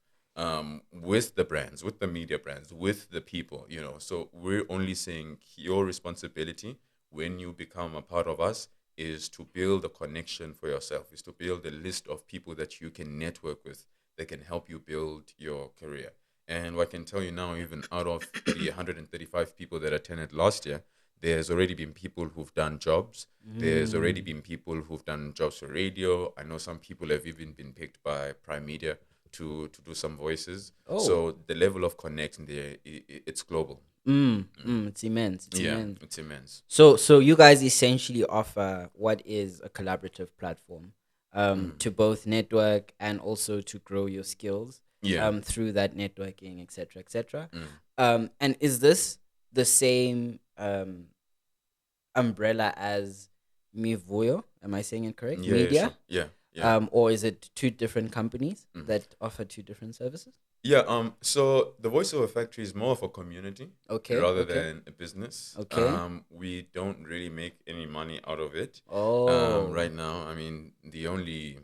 with the brands, with the media brands, with the people. So we're only saying your responsibility when you become a part of us is to build a connection for yourself, is to build a list of people that you can network with that can help you build your career. And what I can tell you now, even out of the 135 people that attended last year, there's already been people who've done jobs. There's already been people who've done jobs for radio. I know some people have even been picked by Prime Media to do some voices. So the level of connection there, it's global. It's immense. It's immense. It's immense. So you guys essentially offer what is a collaborative platform to both network and also to grow your skills through that networking, etc., etc. And is this the same umbrella as Mivuyo? Am I saying it correct? Yeah, Media? sure. Yeah. Or is it two different companies that offer two different services? Yeah. So the voiceover factory is more of a community, rather than a business. We don't really make any money out of it. Right now, I mean, the only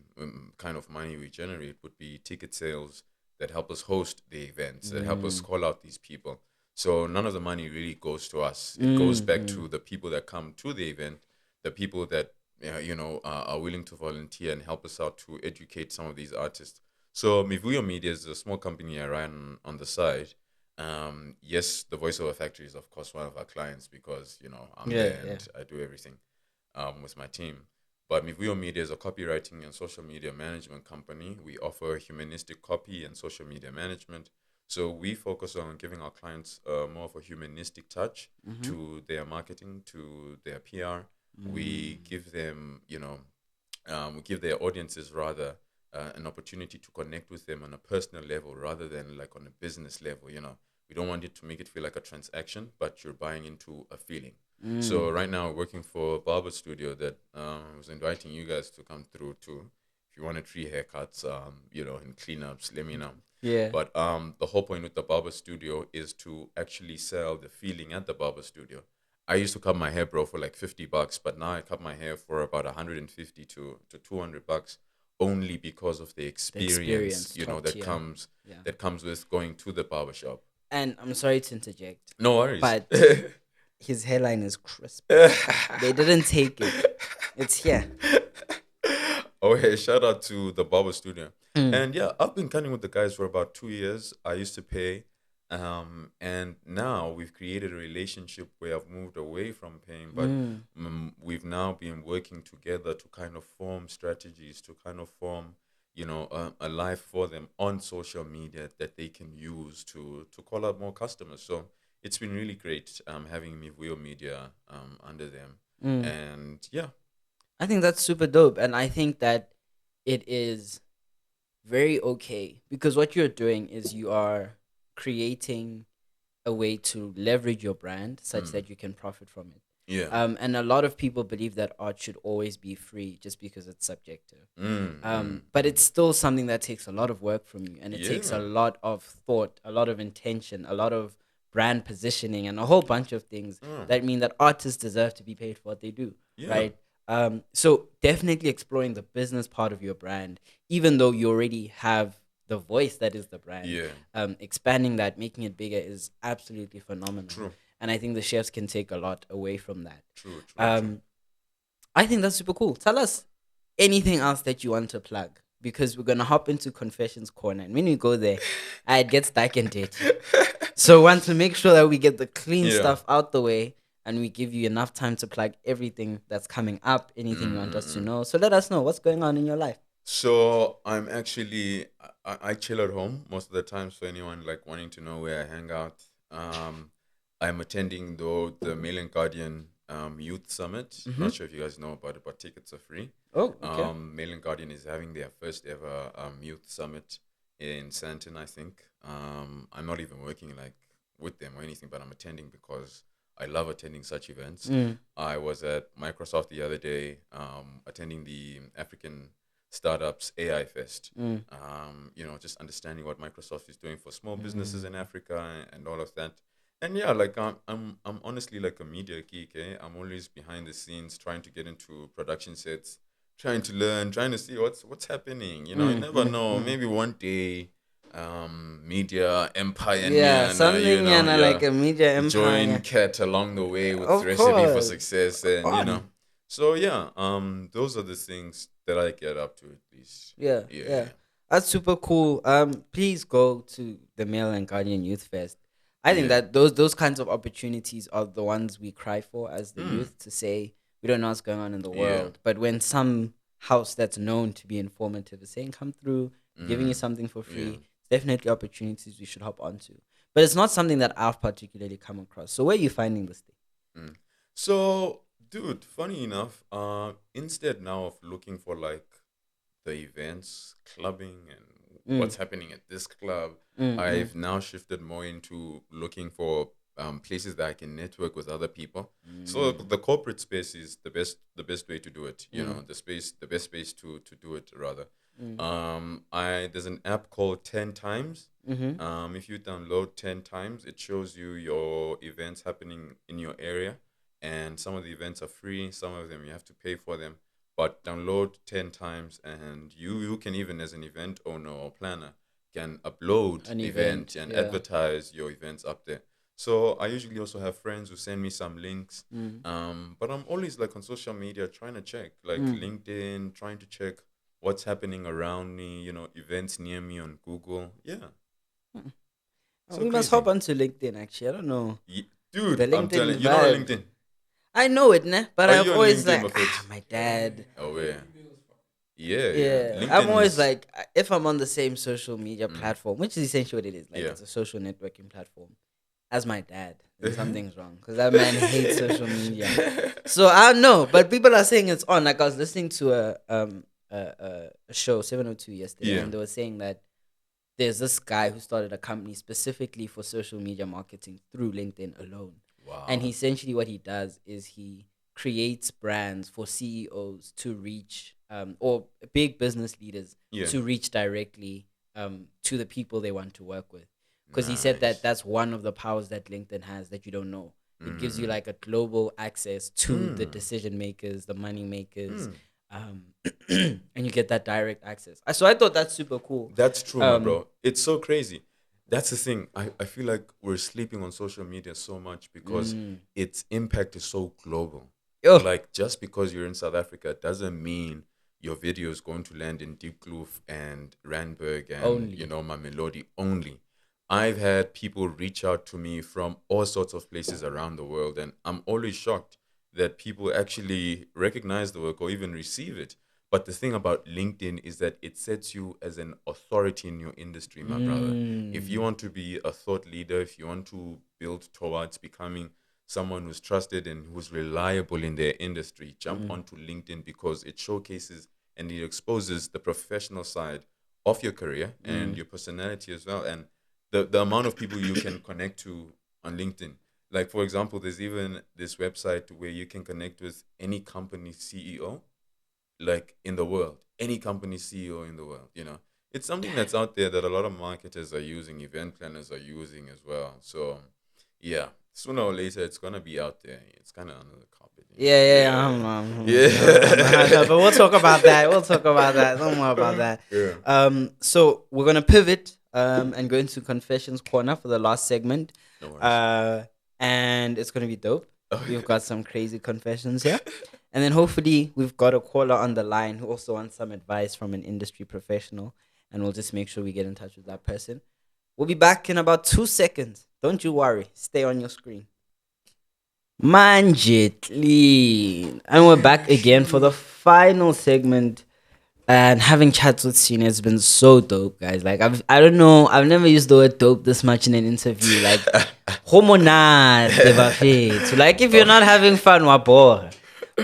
kind of money we generate would be ticket sales that help us host the events, that help us call out these people. So none of the money really goes to us. It goes back to the people that come to the event, the people that are willing to volunteer and help us out to educate some of these artists. So Mivuyo Media is a small company I run on the side. Yes, the voiceover factory is of course one of our clients because I'm there and I do everything with my team. But Mivuyo Media is a copywriting and social media management company. We offer humanistic copy and social media management. So we focus on giving our clients more of a humanistic touch to their marketing, to their PR. We give them, we give their audiences rather an opportunity to connect with them on a personal level rather than like on a business level. We don't want it to make it feel like a transaction, but you're buying into a feeling. So right now, working for a barber studio that was inviting you guys to come through too. If you want to tree haircuts, and cleanups, let me know. Yeah. But the whole point with the barber studio is to actually sell the feeling at the barber studio. I used to cut my hair, bro, for like $50, but now I cut my hair for about 150 to $200 only because of the experience that comes with going to the barber shop. And I'm sorry to interject. No worries. But his hairline is crisp. They didn't take it. It's here. Oh, hey, shout out to the barber studio. And yeah, I've been cutting with the guys for about 2 years. I used to pay. And now we've created a relationship where I've moved away from paying, but we've now been working together to kind of form strategies, to kind of form, a life for them on social media that they can use to call out more customers. So it's been really great having Mivuyo Media under them. And yeah. I think that's super dope. And I think that it is very okay because what you're doing is you are creating a way to leverage your brand such that you can profit from it. Yeah. And a lot of people believe that art should always be free just because it's subjective. But it's still something that takes a lot of work from you, and it takes a lot of thought, a lot of intention, a lot of brand positioning, and a whole bunch of things that mean that artists deserve to be paid for what they do, right? So definitely exploring the business part of your brand, even though you already have the voice that is the brand. Expanding that, making it bigger is absolutely phenomenal. True. And I think the chefs can take a lot away from that. True. I think that's super cool. Tell us anything else that you want to plug, because we're gonna hop into Confessions Corner, and when we go there, it gets dark and dirty. So I want to make sure that we get the clean stuff out the way, and we give you enough time to plug everything that's coming up, anything you want us to know. So let us know what's going on in your life. So I'm actually I chill at home most of the time. So anyone like wanting to know where I hang out, I'm attending the Mail and Guardian Youth Summit. Not sure if you guys know about it, but tickets are free. Oh, okay. Mail and Guardian is having their first ever youth summit in Santon, I think. I'm not even working like with them or anything, but I'm attending because I love attending such events. I was at Microsoft the other day, attending the African Startups AI Fest. Just understanding what Microsoft is doing for small businesses in Africa and all of that. And yeah, like I'm honestly like a media geek. I'm always behind the scenes, trying to get into production sets, trying to learn, trying to see what's happening. You never know. Maybe one day, media empire. Like a media empire. Join Cat along the way with Recipe for Success, and So yeah, those are the things that I get up to at least. Yeah. That's super cool. Please go to the Mail and Guardian Youth Fest. I think that those kinds of opportunities are the ones we cry for as the youth, to say we don't know what's going on in the world. But when some house that's known to be informative is saying come through, giving you something for free, it's definitely opportunities we should hop onto. But it's not something that I've particularly come across. So where are you finding this thing? So, dude, funny enough, instead now of looking for like the events, clubbing, and what's happening at this club, I've now shifted more into looking for places that I can network with other people. So the corporate space is the best way to do it. The best space to do it rather. There's an app called 10 Times. If you download 10 Times, it shows you your events happening in your area, and some of the events are free, some of them you have to pay for them. But download 10 Times, and you can, even as an event owner or planner, can upload an event and advertise your events up there. So I usually also have friends who send me some links. But I'm always like on social media trying to check, like LinkedIn, trying to check what's happening around me, events near me on Google. Yeah. So we must hop onto LinkedIn, actually. I don't know. Dude, I'm telling you, know LinkedIn? I know it, but I've always like, my dad. Oh, yeah. Yeah. I'm always like, if I'm on the same social media platform, which is essentially what it is, like it's a social networking platform, as my dad, then something's wrong, because that man hates social media. So I don't know, but people are saying it's on. Like I was listening to a show 702 yesterday, and they were saying that there's this guy who started a company specifically for social media marketing through LinkedIn alone. Wow. And essentially what he does is he creates brands for CEOs to reach, or big business leaders to reach directly to the people they want to work with. Because he said that that's one of the powers that LinkedIn has that you don't know. It gives you like a global access to the decision makers, the money makers, and you get that direct access. So I thought that's super cool. That's true, my bro. It's so crazy. That's the thing. I feel like we're sleeping on social media so much because its impact is so global. Like, just because you're in South Africa doesn't mean your video is going to land in Deep Kloof and Randburg and, Mamelodi only. I've had people reach out to me from all sorts of places around the world, and I'm always shocked that people actually recognize the work or even receive it. But the thing about LinkedIn is that it sets you as an authority in your industry, my brother. If you want to be a thought leader, if you want to build towards becoming someone who's trusted and who's reliable in their industry, jump onto LinkedIn, because it showcases and it exposes the professional side of your career and your personality as well. And the amount of people you can connect to on LinkedIn. Like, for example, there's even this website where you can connect with any company CEO, like in the world, any company CEO in the world, It's something that's out there that a lot of marketers are using, event planners are using as well. So, yeah, sooner or later, it's going to be out there. It's kind of under the carpet. Yeah. But we'll talk about that. Don't worry about that. Yeah. So we're going to pivot and go into Confessions Corner for the last segment. No worries. And it's going to be dope. We've got some crazy confessions here. And then hopefully we've got a caller on the line who also wants some advice from an industry professional. And we'll just make sure we get in touch with that person. We'll be back in about 2 seconds. Don't you worry. Stay on your screen. Manjitli. And we're back again for the final segment. And having chats with Sina has been so dope, guys. Like, I don't know. I've never used the word dope this much in an interview. Like, homonad, so like, if you're not having fun, wabore.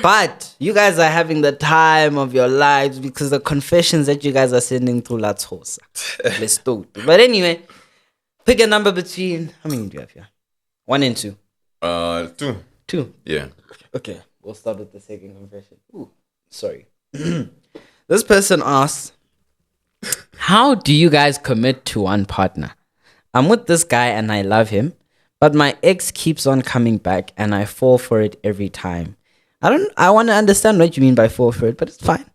But you guys are having the time of your lives because the confessions that you guys are sending through La Tosa. Let's do it. But anyway, pick a number between, how many do you have here? 1 and 2. 2. 2? Yeah. Okay, we'll start with the second confession. Ooh, sorry. This person asks, how do you guys commit to one partner? I'm with this guy and I love him, but my ex keeps on coming back and I fall for it every time. I want to understand what you mean by fall for it, but it's fine.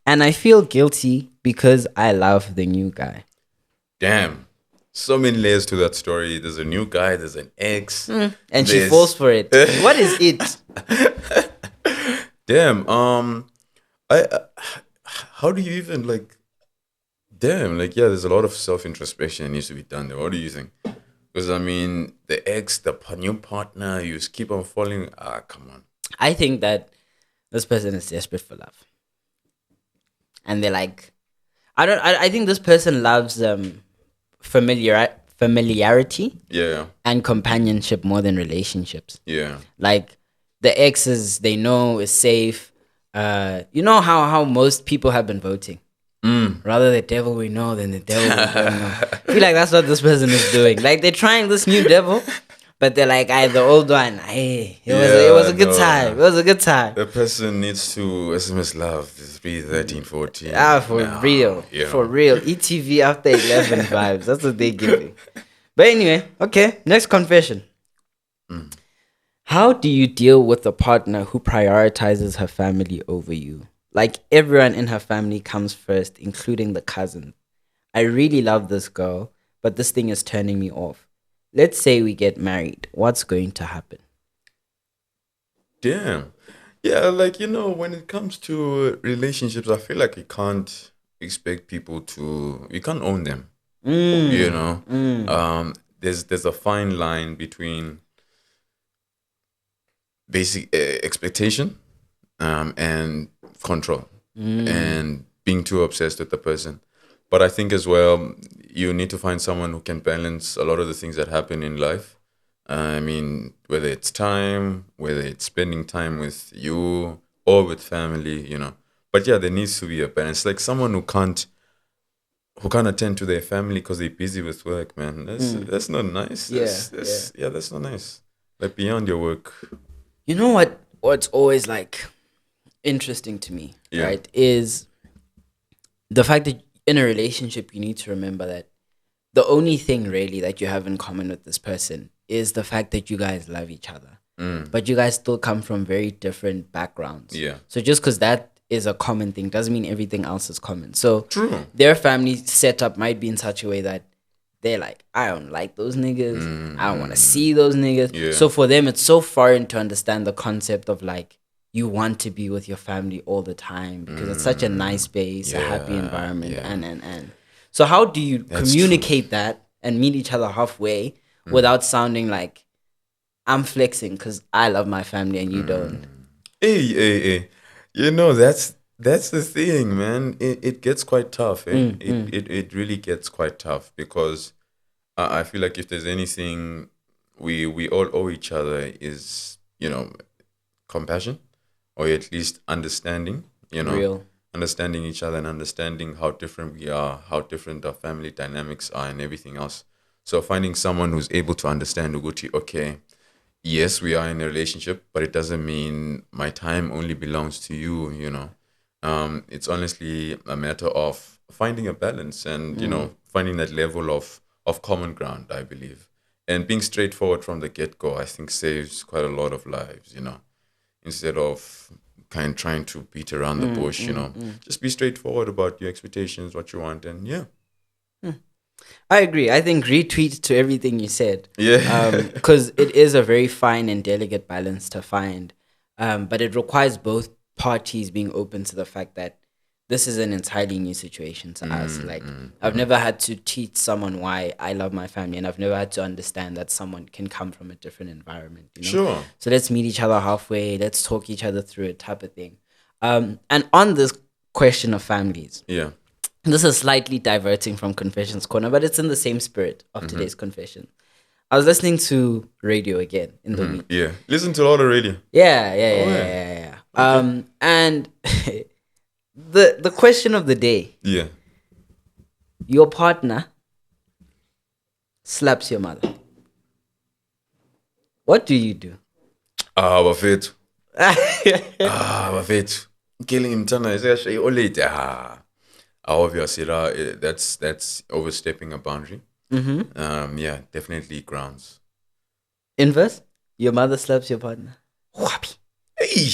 And I feel guilty because I love the new guy. Damn. So many layers to that story. There's a new guy, there's an ex. And she falls for it. What is it? Damn. How do you even there's a lot of self-introspection that needs to be done there. What do you think? Because I mean, the ex, the new partner, you just keep on falling. Come on. I think that this person is desperate for love. And they're like, I think this person loves familiarity and companionship more than relationships. Yeah. Like, the exes, they know is safe. You know how most people have been voting? Rather the devil we know than the devil we don't know. I feel like that's what this person is doing. Like, they're trying this new devil, but they're like, the old one, it was a good time. It was a good time. The person needs to SMS love 3, 13, 14. Real. For real. ETV after 11 vibes. That's what they're giving. But anyway, okay, next confession. How do you deal with a partner who prioritizes her family over you? Like, everyone in her family comes first, including the cousins. I really love this girl, but this thing is turning me off. Let's say we get married. What's going to happen? Damn. Yeah, when it comes to relationships, I feel like you can't expect people to... You can't own them. There's a fine line between basic expectation and control and being too obsessed with the person. But I think as well, you need to find someone who can balance a lot of the things that happen in life. I mean, whether it's time, whether it's spending time with you or with family, But yeah, there needs to be a balance. Like, someone who can't attend to their family because they're busy with work, man. That's not nice. That's not nice. Like, beyond your work. You know what's always like interesting to me, right, is the fact that in a relationship you need to remember that the only thing really that you have in common with this person is the fact that you guys love each other. But you guys still come from very different backgrounds. Yeah. So just because that is a common thing doesn't mean everything else is common. So true. Their family setup might be in such a way that they're like, I don't like those niggas. I don't want to see those niggas. Yeah. So for them, it's so foreign to understand the concept of like, you want to be with your family all the time because it's such a nice space, a happy environment, and. So how do you communicate that and meet each other halfway without sounding like I'm flexing because I love my family and you don't? Hey. That's the thing, man. It gets quite tough. It really gets quite tough because I feel like if there's anything we all owe each other is, compassion, or at least understanding, Real. Understanding each other and understanding how different we are, how different our family dynamics are and everything else. So finding someone who's able to understand Uguti, okay, yes, we are in a relationship, but it doesn't mean my time only belongs to you, you know. It's honestly a matter of finding a balance and, you know, finding that level of common ground, I believe. And being straightforward from the get-go, I think saves quite a lot of lives, you know, instead of kind of trying to beat around the bush, you know. Just be straightforward about your expectations, what you want, and yeah. I agree. I think retweet to everything you said. Yeah. Because it is a very fine and delicate balance to find. But it requires both parties being open to the fact that this is an entirely new situation to us. Like, I've never had to teach someone why I love my family, and I've never had to understand that someone can come from a different environment. You know? Sure. So let's meet each other halfway. Let's talk each other through it, type of thing. And on this question of families, Yeah. this is slightly diverting from Confessions Corner, but it's in the same spirit of today's confession. I was listening to radio again in the week. Yeah. Listen to all the radio. Yeah. Okay. And the question of the day. Yeah. Your partner slaps your mother. What do you do? Bafethu. Bafethu. Killing him tana is actually olate. Obviously, that's overstepping a boundary. Yeah, definitely grounds. Inverse? Your mother slaps your partner. Whappy. Hey,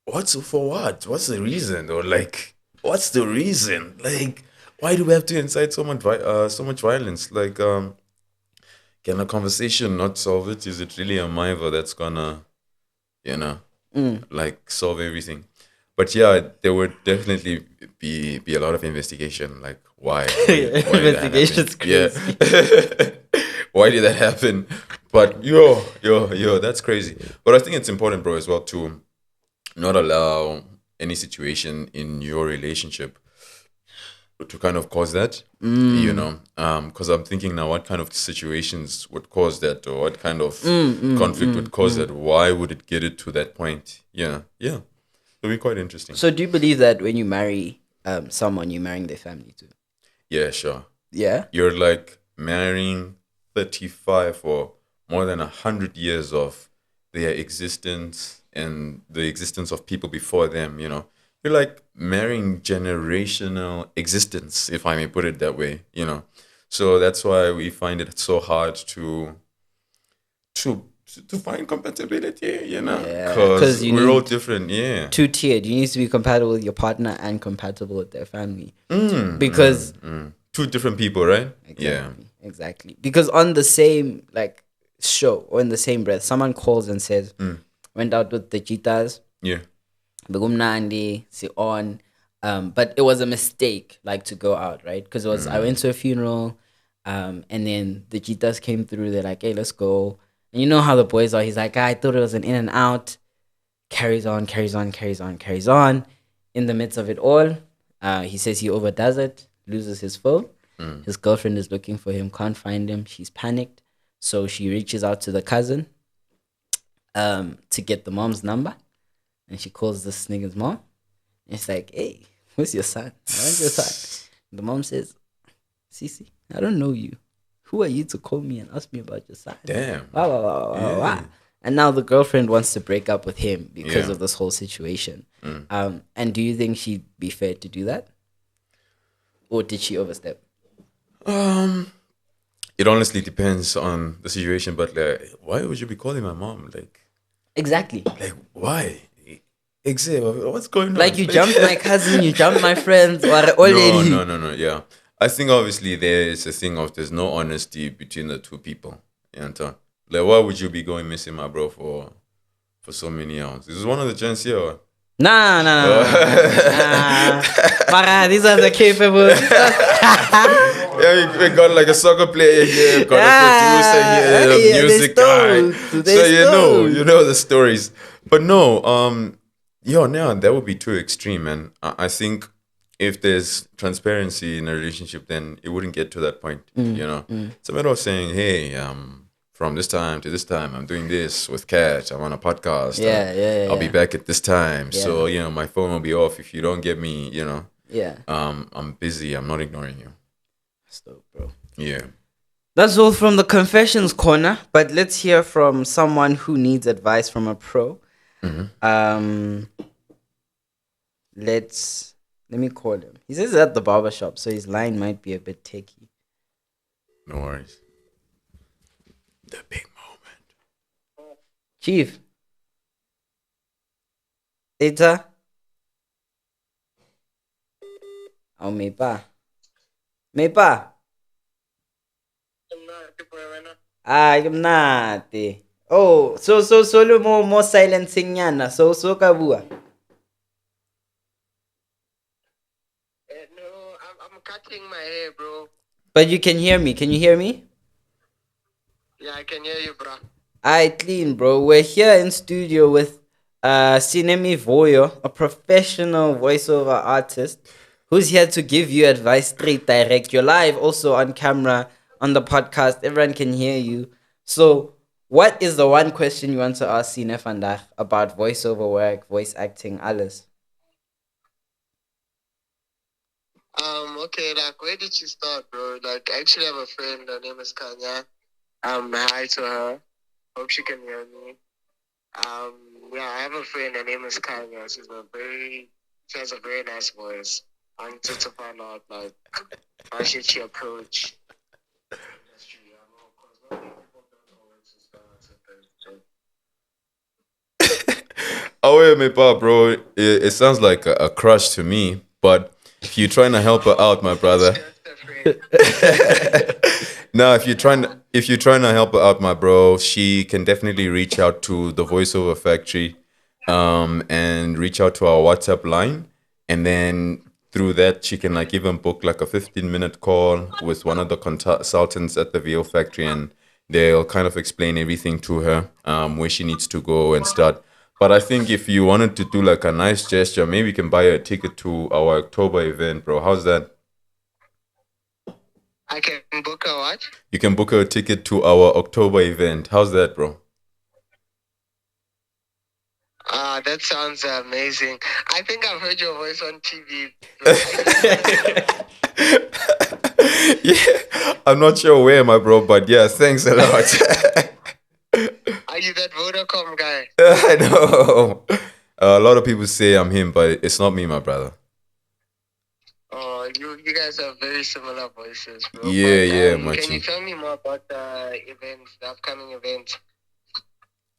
what's for what? What's the reason? Or like, what's the reason? Like, why do we have to incite so much violence? Like, can a conversation not solve it? Is it really a maiva that's gonna, you know, like solve everything? But yeah, there would definitely be a lot of investigation. Like, why Investigation's crazy. Yeah. Why did that happen? But yo, that's crazy. But I think it's important, bro, as well, to not allow any situation in your relationship to kind of cause that, you know, because I'm thinking now, what kind of situations would cause that, or what kind of conflict would cause that? Why would it get it to that point? Yeah. It'll be quite interesting. So do you believe that when you marry someone, you're marrying their family too? Yeah, sure. Yeah? You're like marrying 35 or more than 100 years of their existence and the existence of people before them, you know. You're like marrying generational existence, if I may put it that way, you know. So that's why we find it so hard to find compatibility, you know, because we're all different. Yeah, two-tiered. You need to be compatible with your partner and compatible with their family, because two different people, right? Exactly. Because on the same like show or in the same breath, someone calls and says, "Went out with the cheetahs." Yeah, Begumnandi, si on, but it was a mistake, like to go out, right? Because it was I went to a funeral, and then the cheetahs came through. They're like, "Hey, let's go." And you know how the boys are. He's like, I thought it was an in and out. Carries on. In the midst of it all, he says he overdoes it, loses his phone. His girlfriend is looking for him, can't find him. She's panicked. So she reaches out to the cousin to get the mom's number. And she calls this nigga's mom. And it's like, hey, where's your son? Where's your son? The mom says, Sisi, I don't know you. Who are you to call me and ask me about your son? Damn. Wow. And now the girlfriend wants to break up with him because of this whole situation. And do you think she'd be fair to do that? Or did she overstep? It honestly depends on the situation, but like, why would you be calling my mom? Like, exactly. Like, why? What's going on? Like, you jumped my cousin, you jumped my friends. No. Yeah. I think obviously there is a thing of there's no honesty between the two people. You know? Like, why would you be going missing my bro for so many hours? Is this one of the chance here? Or? Nah. Mara, these are the capable. Yeah, we got like a soccer player here, got a producer here, a music guy. So you know the stories. But no, that would be too extreme. And I think if there's transparency in a relationship, then it wouldn't get to that point. You know, it's a matter of saying, hey, from this time to this time, I'm doing this with Kat. I'm on a podcast. I'll be back at this time. Yeah. So, my phone will be off if you don't get me, I'm busy. I'm not ignoring you. That's dope, bro. Yeah. That's all from the confessions corner, but let's hear from someone who needs advice from a pro. Um, let me call him. He says he's at the barber shop, so his line might be a bit techy. No worries. The big moment. Chief, Eta, oh mepa, mepa. Kumnati. Oh, so more silencing yana. So kabua. No, I'm cutting my hair, bro. But you can hear me. Can you hear me? Yeah, I can hear you, bro. Alright, clean, bro. We're here in studio with Sinemivuyo, a professional voiceover artist who's here to give you advice straight direct. You're live also on camera on the podcast. Everyone can hear you. So, what is the one question you want to ask Sine vandaag about voiceover work, voice acting, alles? Okay, like, where did you start, bro? Like, I actually have a friend, her name is Kanya. Hi to her. Hope she can hear me. Yeah, I have a friend, her name is Kanya. She has a very nice voice. I wanted to find out, like, how should she approach the industry? I know, because not many people don't know where to start. Oh, yeah, mepa, bro. It sounds like a crush to me, but if you're trying to help her out, my brother. No, if you're trying to help her out, my bro, she can definitely reach out to the Voiceover Factory, and reach out to our WhatsApp line, and then through that she can like even book like a 15-minute call with one of the consultants at the VO Factory, and they'll kind of explain everything to her, where she needs to go and start. But I think if you wanted to do like a nice gesture, maybe you can buy a ticket to our October event, bro. How's that? I can book a what? You can book a ticket to our October event. How's that, bro? That sounds amazing. I think I've heard your voice on TV. Yeah, I'm not sure where, my bro, but yeah, thanks a lot. Are you that Vodacom guy? I know. A lot of people say I'm him, but it's not me, my brother. Oh, you guys have very similar voices, bro. Yeah, But, Machi. can you tell me more about the events, the upcoming events?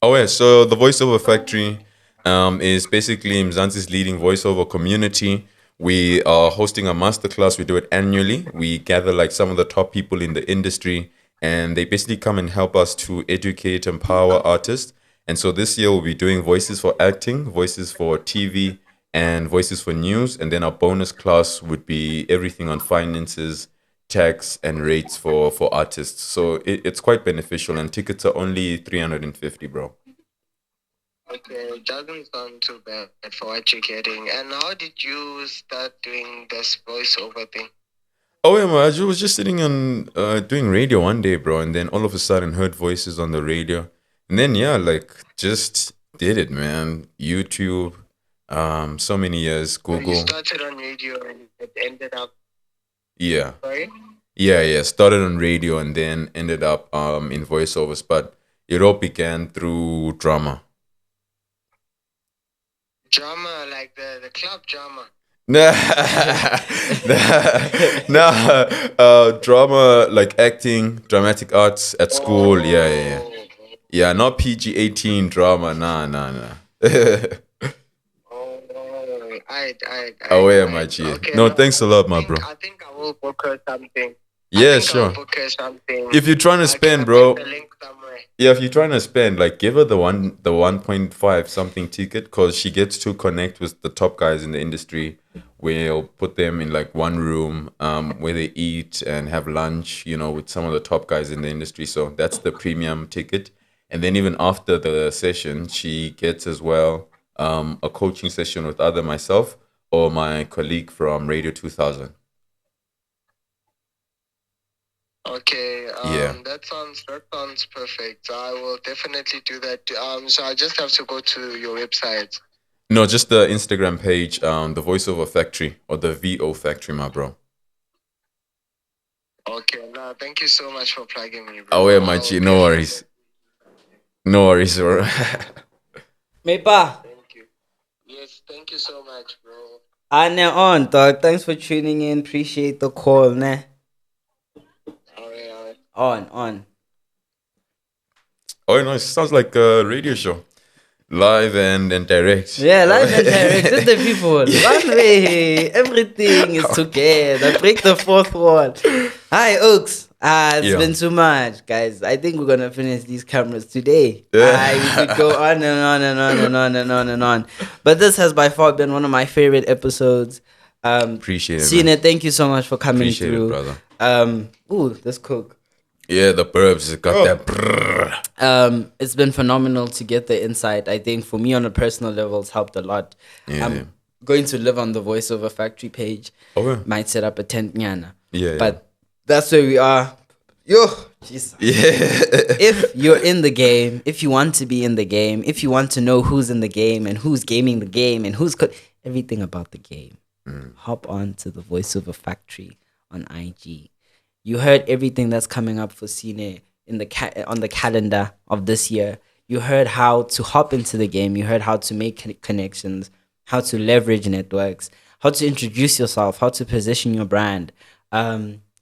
Oh yeah, so the Voiceover Factory is basically Mzansi's leading voiceover community. We are hosting a masterclass. We do it annually. We gather like some of the top people in the industry, and they basically come and help us to educate, empower artists. And so this year we'll be doing voices for acting, voices for TV, and voices for news. And then our bonus class would be everything on finances, tax, and rates for artists. So it's quite beneficial, and tickets are only 350, bro. Okay, it doesn't sound too bad for what you're getting. And how did you start doing this voiceover thing? Oh yeah, man, I was just sitting on doing radio one day, bro, and then all of a sudden heard voices on the radio, and then yeah, like just did it, man. YouTube, so many years, So you Google, started on radio and it ended up, yeah, sorry? yeah. Started on radio and then ended up in voiceovers, but it all began through drama. Drama, like the club drama. Nah, drama like acting, dramatic arts at school. Yeah. Yeah, not PG-18 drama. Nah. Oh yeah, my G. Okay, No, no, thanks a lot, my bro. I think I will book her something. Yeah, I'll sure. book her something. If you're trying to I can spend, put bro. the link somewhere. Yeah, if you're trying to spend, like, give her the 1.5 something ticket, because she gets to connect with the top guys in the industry. We'll put them in like one room, where they eat and have lunch, with some of the top guys in the industry. So that's the premium ticket. And then even after the session, she gets as well a coaching session with either myself or my colleague from Radio 2000. Okay, Yeah. that sounds perfect. I will definitely do that. So I just have to go to your website. No, just the Instagram page, the Voiceover Factory or the VO Factory, my bro. Okay, no, Thank you so much for plugging me, bro. Oh, yeah, Machi. No worries. No worries, bro. Mepa. Thank you. Yes, thank you so much, bro. On, dog. Thanks for tuning in. Appreciate the call, ne? Alright. On. Oh, no, it sounds like a radio show. Live and direct. Yeah, live and direct. Just the people. One way. Everything is together. Break the fourth wall. Hi, Oaks. It's been too much, guys. I think we're going to finish these cameras today. We could go on and on and on and on and on and on. But this has by far been one of my favorite episodes. Appreciate it, Sina, thank you so much for coming Appreciate through. it, brother. This Coke. Yeah, the burbs. It got that brrr. It's been phenomenal to get the insight. I think for me on a personal level, it's helped a lot. I'm going to live on the Voiceover Factory page. Okay. Might set up a tent nyana. But that's where we are. Yo, Jesus. Yeah. If you're in the game, if you want to be in the game, if you want to know who's in the game and who's gaming the game and who's everything about the game, hop on to the Voiceover Factory on IG. You heard everything that's coming up for Cine in on the calendar of this year. You heard how to hop into the game. You heard how to make connections, how to leverage networks, how to introduce yourself, how to position your brand.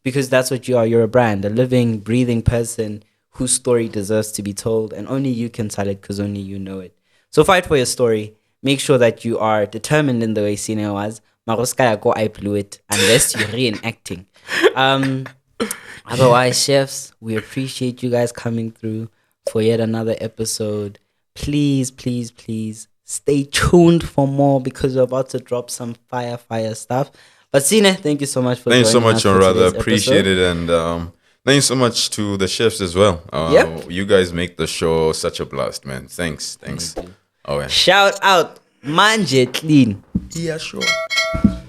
Because that's what you are. You're a brand, a living, breathing person whose story deserves to be told. And only you can tell it because only you know it. So fight for your story. Make sure that you are determined in the way Cine was. Maroskaya go I blew it unless you're reenacting. Otherwise, chefs, we appreciate you guys coming through for yet another episode. Please, please, please stay tuned for more because we're about to drop some fire stuff. But Sine, thank you so much for Thanks so joining much, us for Rather. today's Appreciate episode. it. And thanks so much to the chefs as well. You guys make the show such a blast, man. Thanks. Oh, yeah. Shout out, Manje Clean. Yeah, sure.